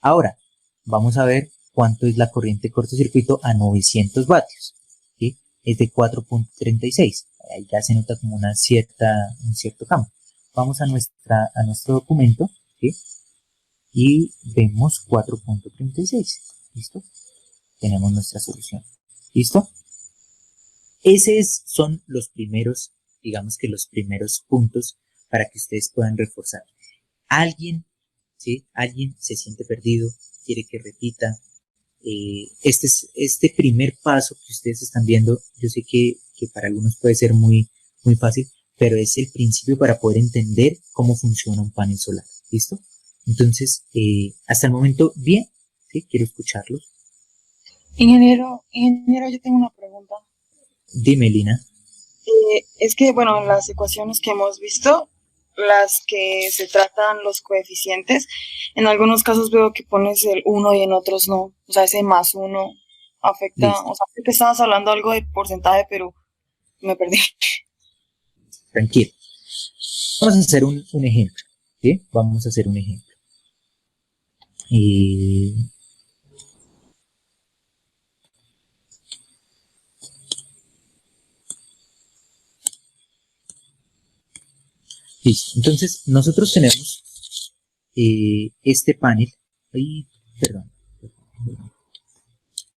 B: Ahora, vamos a ver cuánto es la corriente de cortocircuito a 900 vatios. ¿Sí? Es de 4.36. Ahí ya se nota como un cierto campo. Vamos a nuestro documento, ¿sí? Y vemos 4.36. ¿Listo? Tenemos nuestra solución. ¿Listo? Son los primeros, digamos que los primeros puntos para que ustedes puedan reforzar. Alguien, ¿sí? Alguien se siente perdido, quiere que repita. Este primer paso que ustedes están viendo, yo sé que para algunos puede ser muy, muy fácil, pero es el principio para poder entender cómo funciona un panel solar. ¿Listo? Entonces, hasta el momento, bien, ¿sí? Quiero escucharlos.
H: Ingeniero, yo tengo una pregunta.
B: Dime, Lina.
H: Es que, bueno, en las ecuaciones que hemos visto, las que se tratan los coeficientes, en algunos casos veo que pones el 1 y en otros no. O sea, ese más 1 afecta,
B: Listo.
H: o sea, sé que estabas hablando algo de porcentaje, pero me perdí.
B: Tranquilo. Vamos a hacer un ejemplo. ¿Sí? Vamos a hacer un ejemplo. Listo. Entonces, nosotros tenemos este panel. Perdón.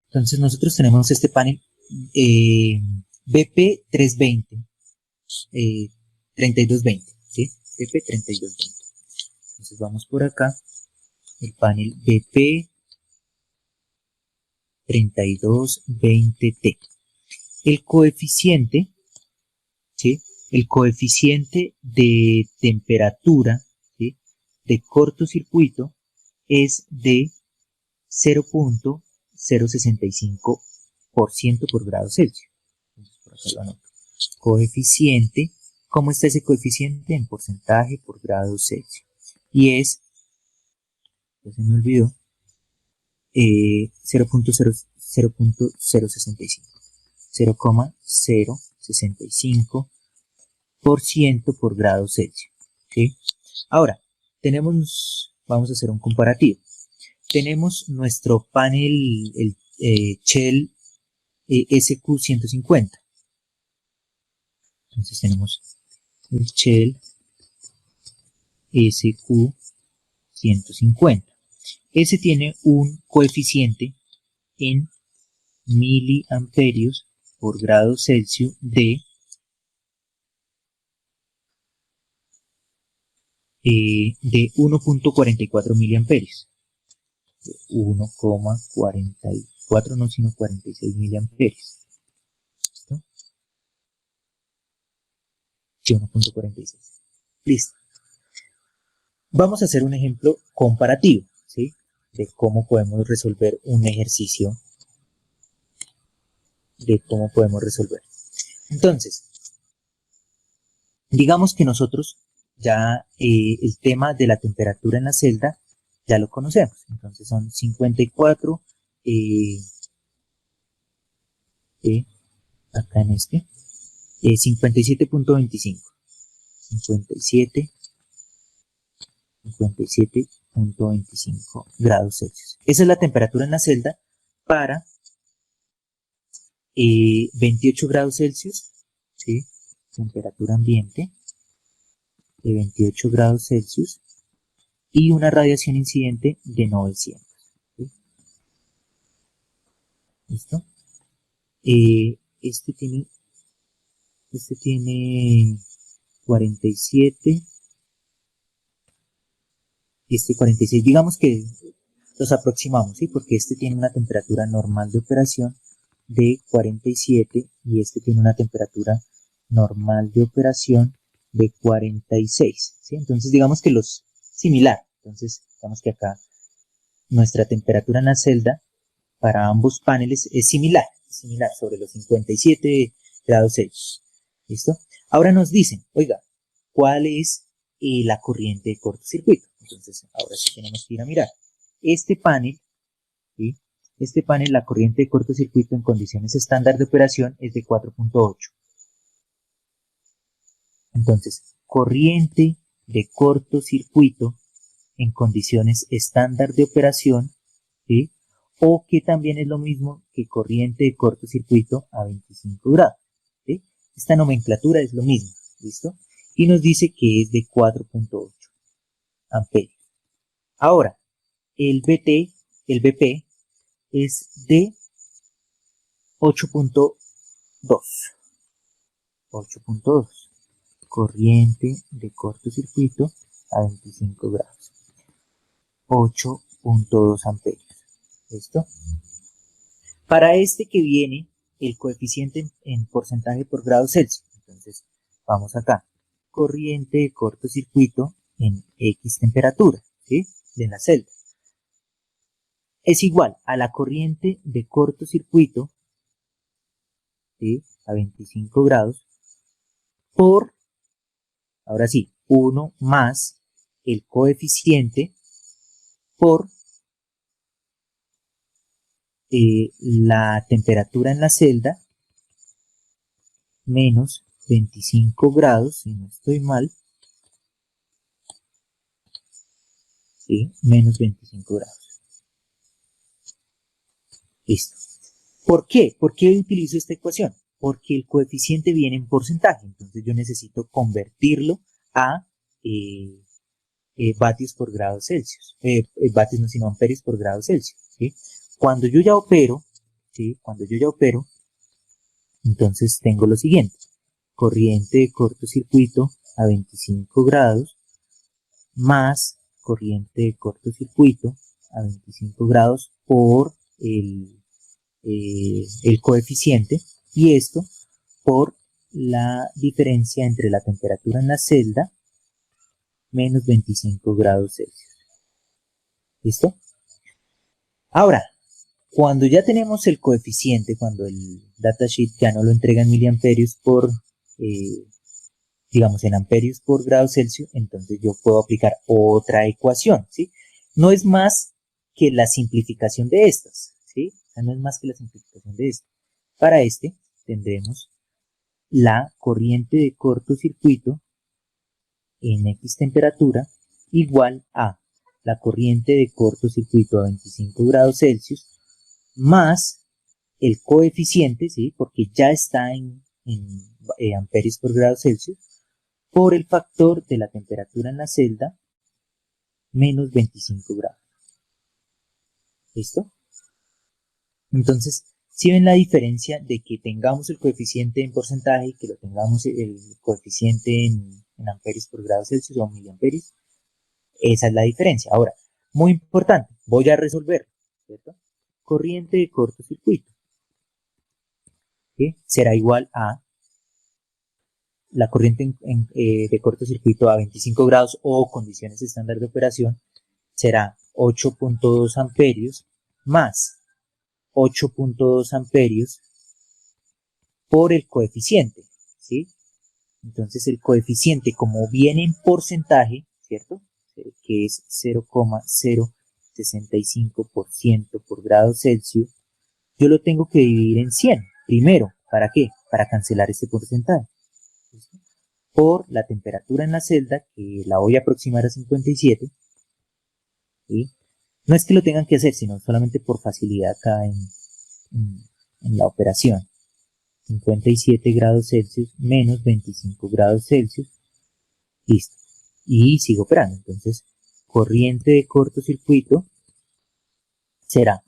B: Entonces, nosotros tenemos este panel BP320, 3220, ¿sí? BP3220. Entonces, vamos por acá. El panel BP3220T. El coeficiente, ¿sí? El coeficiente de temperatura, ¿sí? De cortocircuito es de 0.065% por grado Celsius. Entonces, por acá lo anoto. Coeficiente, ¿cómo está ese coeficiente? En porcentaje por grado Celsius. Y es, ya se me olvidó, 0.065. 0,065% por grado Celsius. ¿Sí? Ahora, vamos a hacer un comparativo. Tenemos nuestro panel, el Shell SQ150. Entonces tenemos el Shell SQ150. Ese tiene un coeficiente en miliamperios por grado Celsius de 1.44 miliamperios. 1,44 no, sino 46 miliamperios. ¿Listo? Sí, 1.46. Listo. Vamos a hacer un ejemplo comparativo, ¿sí? De cómo podemos resolver un ejercicio. Entonces, digamos que nosotros ya el tema de la temperatura en la celda ya lo conocemos. Entonces son 54, acá en 57.25. 57.25 grados Celsius. Esa es la temperatura en la celda para 28 grados Celsius, ¿sí? Temperatura ambiente de 28 grados Celsius y una radiación incidente de 900. ¿Sí? ¿Listo? Este tiene 47 y este 46. Digamos que los aproximamos, ¿sí? Porque este tiene una temperatura normal de operación de 47 y este tiene una temperatura normal de operación de 46, ¿sí? Entonces digamos que los similar. Entonces digamos que acá nuestra temperatura en la celda para ambos paneles es similar sobre los 57 grados Celsius. ¿Listo? Ahora nos dicen, oiga, ¿cuál es la corriente de cortocircuito? Entonces ahora sí tenemos que ir a mirar. Este panel, ¿sí? Este panel, la corriente de cortocircuito en condiciones estándar de operación es de 4.8. Entonces, corriente de cortocircuito en condiciones estándar de operación, ¿sí? O que también es lo mismo que corriente de cortocircuito a 25 grados, ¿sí? Esta nomenclatura es lo mismo, ¿listo? Y nos dice que es de 4.8 amperios. Ahora, el BP es de 8.2. 8.2. Corriente de cortocircuito a 25 grados. 8.2 amperios. ¿Listo? Para este que viene el coeficiente en porcentaje por grado Celsius. Entonces, vamos acá. Corriente de cortocircuito en X temperatura, ¿sí? De la celda. Es igual a la corriente de cortocircuito, ¿sí? A 25 grados por, ahora sí, 1 más el coeficiente por la temperatura en la celda menos 25 grados, si no estoy mal, ¿sí? Menos 25 grados. Listo. ¿Por qué? ¿Por qué utilizo esta ecuación? Porque el coeficiente viene en porcentaje, entonces yo necesito convertirlo a vatios por grado Celsius, vatios no, sino amperios por grado Celsius, ¿sí? Cuando yo ya opero, ¿sí? Cuando yo ya opero, entonces tengo lo siguiente: corriente de cortocircuito a 25 grados más corriente de cortocircuito a 25 grados por el coeficiente, y esto por la diferencia entre la temperatura en la celda menos 25 grados Celsius. ¿Listo? Ahora, cuando ya tenemos el coeficiente, cuando el datasheet ya no lo entrega en miliamperios por, digamos, en amperios por grado Celsius, entonces yo puedo aplicar otra ecuación, ¿sí? No es más que la simplificación de estas, ¿sí? O sea, no es más que la simplificación de esto. Para este tendremos la corriente de cortocircuito en X temperatura igual a la corriente de cortocircuito a 25 grados Celsius más el coeficiente, ¿sí? Porque ya está en amperios por grado Celsius, por el factor de la temperatura en la celda menos 25 grados. ¿Listo? Entonces, si ven la diferencia de que tengamos el coeficiente en porcentaje y que lo tengamos el coeficiente en amperios por grado Celsius o miliamperios, esa es la diferencia. Ahora, muy importante, voy a resolver, ¿cierto? Corriente de cortocircuito, ¿sí? Será igual a la corriente de cortocircuito a 25 grados o condiciones estándar de operación, será 8.2 amperios más 8.2 amperios por el coeficiente, ¿sí? Entonces el coeficiente, como viene en porcentaje, ¿cierto? Que es 0,065% por grado Celsius, yo lo tengo que dividir en 100. Primero, ¿para qué? Para cancelar este porcentaje. ¿Listo? Por la temperatura en la celda, que la voy a aproximar a 57, ¿sí? No es que lo tengan que hacer, sino solamente por facilidad acá en la operación. 57 grados Celsius menos 25 grados Celsius. Listo. Y sigo operando. Entonces, corriente de cortocircuito será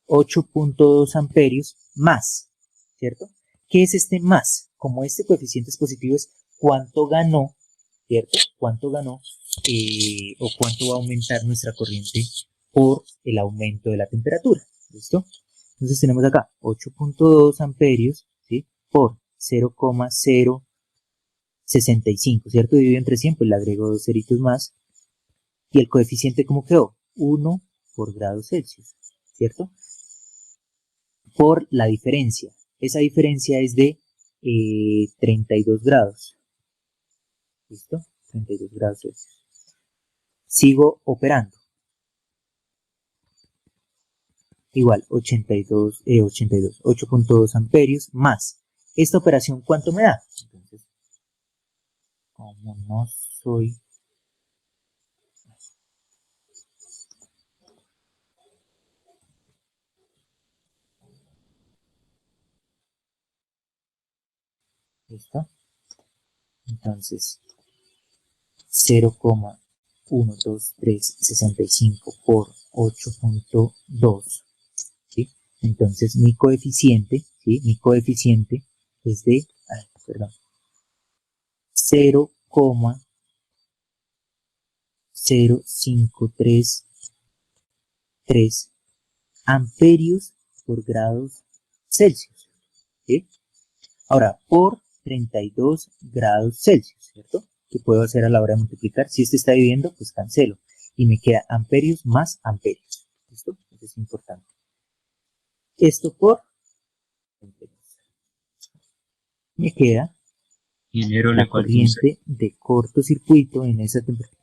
B: 8.2 amperios más, ¿cierto? ¿Qué es este más? Como este coeficiente es positivo, es cuánto ganó, ¿cierto? Cuánto ganó o cuánto va a aumentar nuestra corriente por el aumento de la temperatura. ¿Listo? Entonces tenemos acá 8.2 amperios, ¿sí? Por 0,065, ¿cierto? Dividido entre 100, pues le agrego dos ceritos más. Y el coeficiente, ¿cómo quedó? 1 por grado Celsius, ¿cierto? Por la diferencia. Esa diferencia es de 32 grados. ¿Listo? 32 grados Celsius. Sigo operando. Igual 8.2 amperios más. Esta operación, ¿cuánto me da? Entonces, como no soy ¿Listo? Entonces, 0,12365 por 8.2, ¿sí? Entonces, mi coeficiente, ¿sí? Mi coeficiente es de, perdón, 0,0533 amperios por grados Celsius, ¿sí? Ahora, por 32 grados Celsius, ¿cierto? ¿Qué puedo hacer a la hora de multiplicar? Si este está dividiendo, pues cancelo. Y me queda amperios más amperios. ¿Listo? Eso es importante. Esto por amperios. Me queda
A: Ingeniero,
B: la
A: le falta un cero.
B: corriente de cortocircuito en esa temperatura.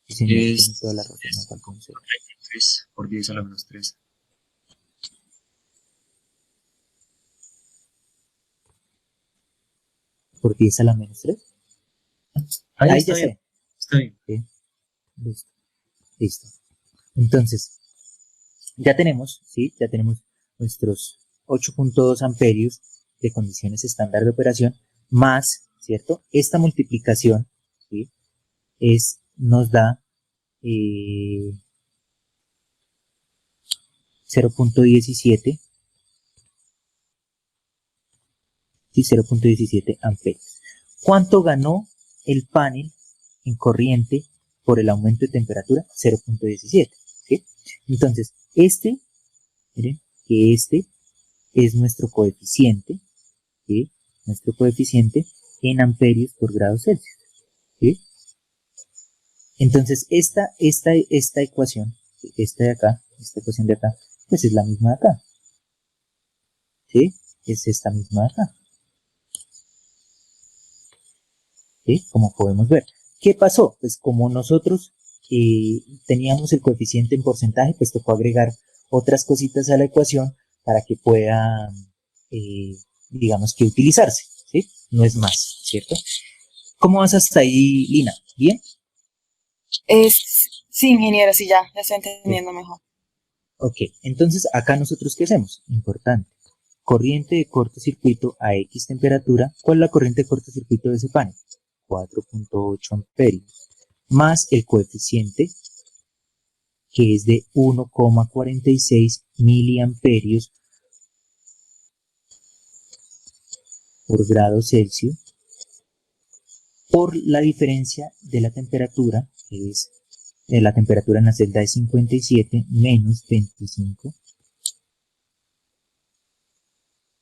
B: Sí, señor, tiene toda la razón, me falta un cero.
A: 3 por 10 a la menos 3.
B: Por 10 a la menos 3.
A: Ahí
B: Ahí
A: está
B: ya
A: bien.
B: sé.
A: Está bien.
B: ¿Sí? Listo. Listo. Entonces, ya tenemos, ¿sí? Ya tenemos nuestros 8.2 amperios de condiciones estándar de operación, más, ¿cierto? Esta multiplicación, ¿sí? Nos da 0.17, ¿sí? 0.17 amperios. ¿Cuánto ganó el panel en corriente por el aumento de temperatura? 0.17, ¿sí? Entonces, miren, que este es nuestro coeficiente, ¿sí? Nuestro coeficiente en amperios por grado Celsius, ¿sí? Entonces, esta ecuación, esta de acá, esta ecuación de acá, pues es la misma de acá, ¿sí? Es esta misma de acá, ¿sí? Como podemos ver. ¿Qué pasó? Pues como nosotros teníamos el coeficiente en porcentaje, pues tocó agregar otras cositas a la ecuación para que pueda, digamos que utilizarse, ¿sí? No es más, ¿cierto? ¿Cómo vas hasta ahí, Lina? ¿Bien?
H: Sí, ingeniero, sí, ya estoy
B: Sí.
H: entendiendo mejor.
B: Ok, entonces acá nosotros ¿qué hacemos? Importante. Corriente de cortocircuito a X temperatura. ¿Cuál es la corriente de cortocircuito de ese panel? 4.8 amperios. Más el coeficiente, que es de 1,46 miliamperios por grado Celsius, por la diferencia de la temperatura, que es la temperatura en la celda de 57 menos 25.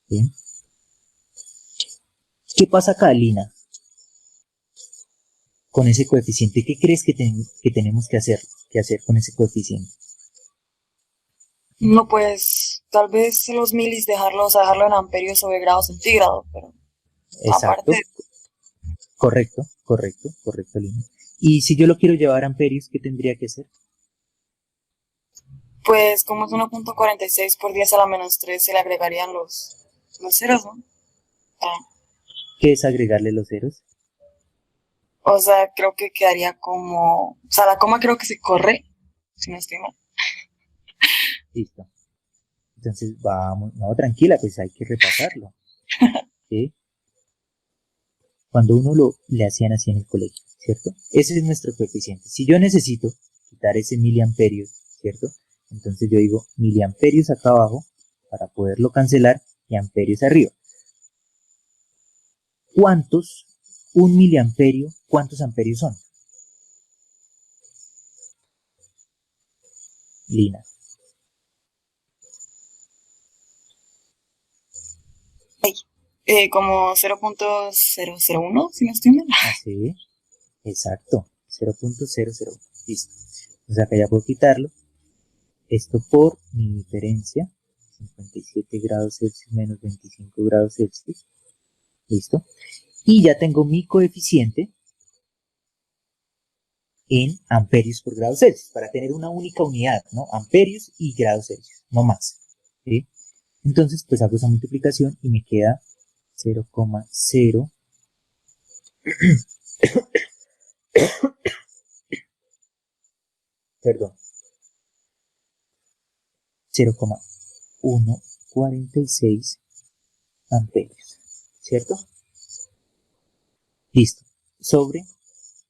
B: ¿Bien? ¿Qué pasa acá, Lina? Con ese coeficiente, ¿qué crees que tenemos que hacer con ese coeficiente?
H: No, pues tal vez los milis dejarlo en amperios sobre grados centígrados, pero
B: Exacto,
H: aparte,
B: correcto, Lina. Y si yo lo quiero llevar a amperios, ¿qué tendría que hacer?
H: pues como es 1.46 por 10 a la menos 3, se le agregarían los ceros, ¿no? Ah,
B: ¿Qué es agregarle los ceros?
H: o sea, creo que quedaría como, o sea, la coma creo que se corre, si no estoy mal.
B: Listo. Entonces vamos, no, tranquila, pues hay que repasarlo, ¿sí? Cuando uno le hacían así en el colegio, ¿cierto? Ese es nuestro coeficiente. Si yo necesito quitar ese miliamperios, ¿cierto? Entonces yo digo miliamperios acá abajo para poderlo cancelar y amperios arriba. ¿Cuántos? Un miliamperio, ¿cuántos amperios son? Lina.
H: Como 0.001, si no estoy mal.
B: Así, exacto, 0.001. Listo. Entonces acá ya puedo quitarlo. Esto por mi diferencia, 57 grados Celsius menos 25 grados Celsius. Listo. Y ya tengo mi coeficiente en amperios por grado Celsius, para tener una única unidad, ¿no? Amperios y grados Celsius, no más. ¿Sí? Entonces, pues hago esa multiplicación y me queda 0,0. Perdón, 0,146 46 amperios, ¿cierto? Listo, sobre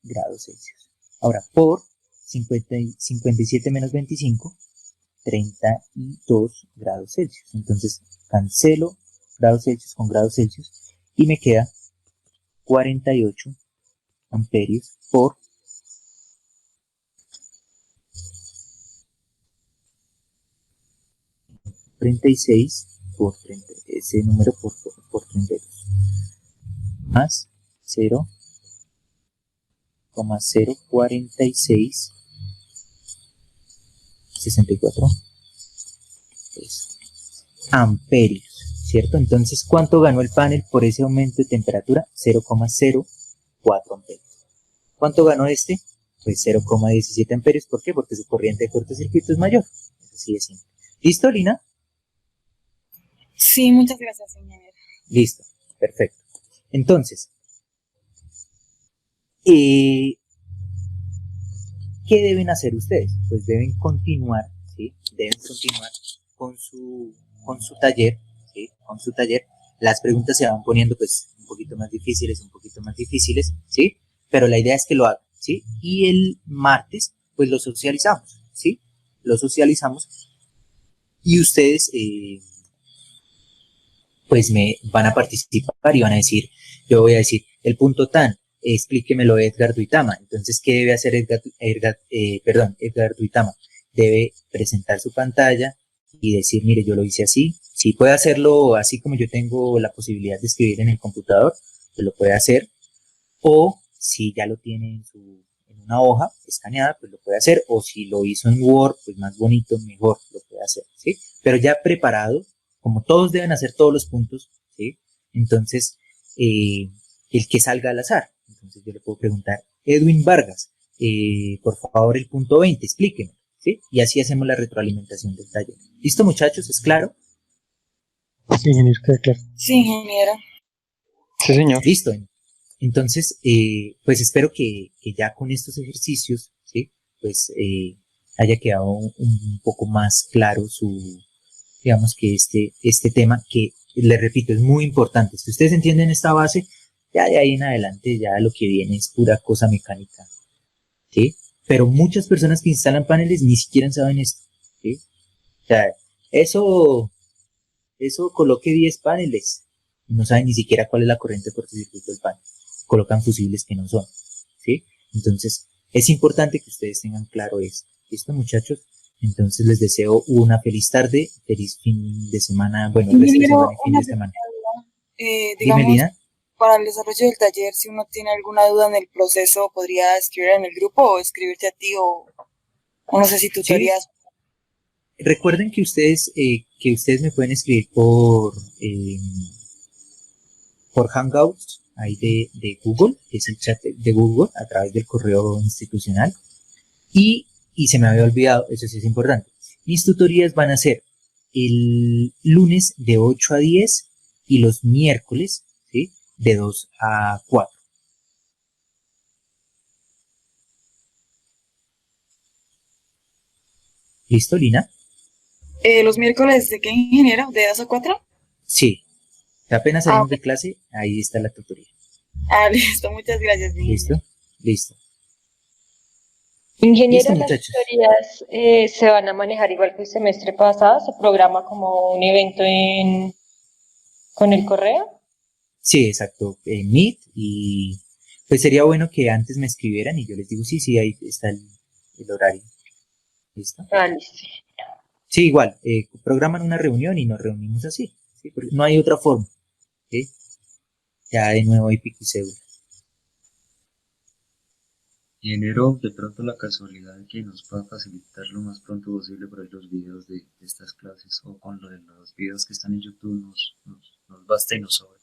B: grados Celsius. Ahora, por 57 menos 25, 32 grados Celsius. Entonces, cancelo grados Celsius con grados Celsius y me queda 48 amperios por 36 por 30, ese número por 32, más 0,046 64 amperios, ¿cierto? Entonces, ¿cuánto ganó el panel por ese aumento de temperatura? 0,04 amperios. ¿Cuánto ganó este? Pues 0,17 amperios. ¿Por qué? Porque su corriente de cortocircuito es mayor. Así de simple. ¿Listo, Lina?
H: Sí, muchas gracias, ingeniero.
B: Listo, perfecto. Entonces, ¿qué deben hacer ustedes? Pues deben continuar, ¿sí? Deben continuar con su taller, ¿sí? Con su taller. Las preguntas se van poniendo pues un poquito más difíciles, ¿sí? Pero la idea es que lo hagan, ¿sí? Y el martes, pues lo socializamos, ¿sí? Lo socializamos y ustedes, pues me van a participar y van a decir, yo voy a decir, el punto tan, explíquemelo Edgar Duitama. Entonces, ¿qué debe hacer Edgar Duitama? Debe presentar su pantalla y decir, mire, yo lo hice así. Si puede hacerlo así como yo tengo la posibilidad de escribir en el computador, pues lo puede hacer. O si ya lo tiene en una hoja escaneada, pues lo puede hacer. O si lo hizo en Word, pues más bonito, mejor lo puede hacer, ¿sí? Pero ya preparado, como todos deben hacer todos los puntos, ¿sí? Entonces, el que salga al azar. Entonces yo le puedo preguntar, Edwin Vargas, por favor el punto 20, explíqueme, ¿sí? Y así hacemos la retroalimentación del taller. ¿Listo, muchachos? ¿Es claro?
E: Sí, ingeniero, queda claro.
H: Sí, ingeniero.
G: Sí, señor.
B: Listo. Entonces, pues espero que ya con estos ejercicios, ¿sí? Pues haya quedado un poco más claro digamos que este tema que, les repito, es muy importante. Si ustedes entienden esta base, ya de ahí en adelante ya lo que viene es pura cosa mecánica, ¿sí? Pero muchas personas que instalan paneles ni siquiera saben esto, ¿sí? O sea, eso coloque 10 paneles, no saben ni siquiera cuál es la corriente de cortocircuito del panel, colocan fusibles que no son, ¿sí? Entonces, es importante que ustedes tengan claro esto. ¿Listo, muchachos? Entonces les deseo una feliz tarde, feliz fin de semana, bueno, resto de
H: Ingeniero,
B: semana y fin
H: una
B: de semana. Dime,
H: digamos,
B: Lina.
H: para el desarrollo del taller, si uno tiene alguna duda en el proceso, podría escribir en el grupo o escribirte a ti o no sé si tutorías.
B: Recuerden que ustedes me pueden escribir por Hangouts, ahí de Google, que es el chat de Google, a través del correo institucional. Y se me había olvidado, eso sí es importante. Mis tutorías van a ser el lunes de 8 a 10 y los miércoles, ¿sí? De 2 a 4. ¿Listo, Lina?
H: ¿Los miércoles de qué, ingeniero? ¿De 2 a 4?
B: Sí. Apenas salimos de clase, ahí está la tutoría.
H: Listo, muchas gracias, ingeniero.
B: Listo.
I: Ingeniero,
B: Listo,
I: las
B: muchachos.
I: tutorías se van a manejar igual que el semestre pasado, se programa como un evento con el correo.
B: Sí, exacto, en Meet, y pues sería bueno que antes me escribieran y yo les digo, sí, ahí está el horario. ¿Listo?
I: Listo.
B: Sí, igual, programan una reunión y nos reunimos así, ¿sí? Porque no hay otra forma, ¿sí? Ya de nuevo hay pico y cédula.
A: Ingeniero, de pronto la casualidad de que nos pueda facilitar lo más pronto posible por ahí los videos de estas clases, o con lo de los videos que están en YouTube nos basta y nos sobra.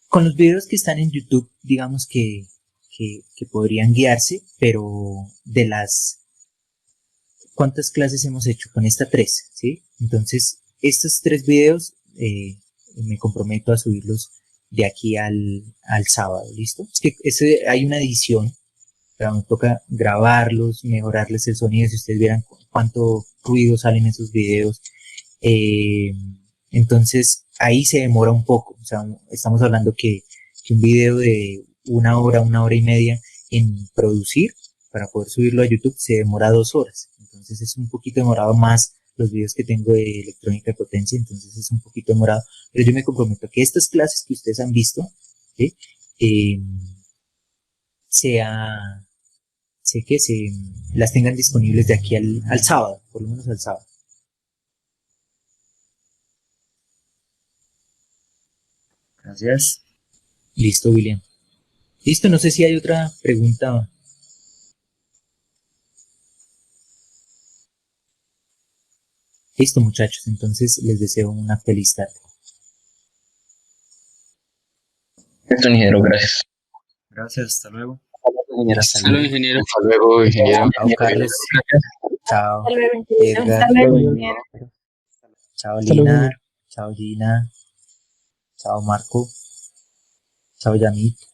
B: Con los videos que están en YouTube, digamos que podrían guiarse, pero de ¿cuántas clases hemos hecho? Con esta 3, ¿sí? Entonces, estos 3 videos me comprometo a subirlos de aquí al sábado, ¿listo? Es que hay una edición, pero me toca grabarlos, mejorarles el sonido, si ustedes vieran cuánto ruido sale en esos videos, Eh, entonces, ahí se demora un poco. O sea, estamos hablando que un video de una hora y media en producir para poder subirlo a YouTube se demora 2 horas. Entonces es un poquito demorado más los videos que tengo de electrónica de potencia, entonces es un poquito demorado. Pero yo me comprometo a que estas clases que ustedes han visto, ¿sí? eh, sea, sé que se las tengan disponibles de aquí al sábado, por lo menos al sábado.
A: Gracias.
B: Listo, William. Listo, no sé si hay otra pregunta. Listo, muchachos, entonces les deseo una feliz tarde.
D: Esto, ingeniero, gracias.
A: Gracias, hasta luego.
B: Hasta luego.
C: ingeniero.
D: Hasta luego, ingeniero.
B: Chao, Carlos. Chao,
I: Hasta luego, ingeniero.
B: Edgar.
H: Hasta luego, ingeniero.
B: Chao,
E: Hasta luego,
B: Lina.
E: ingeniero.
B: Chao, Gina. Chao, Marco. Chao, Yamit.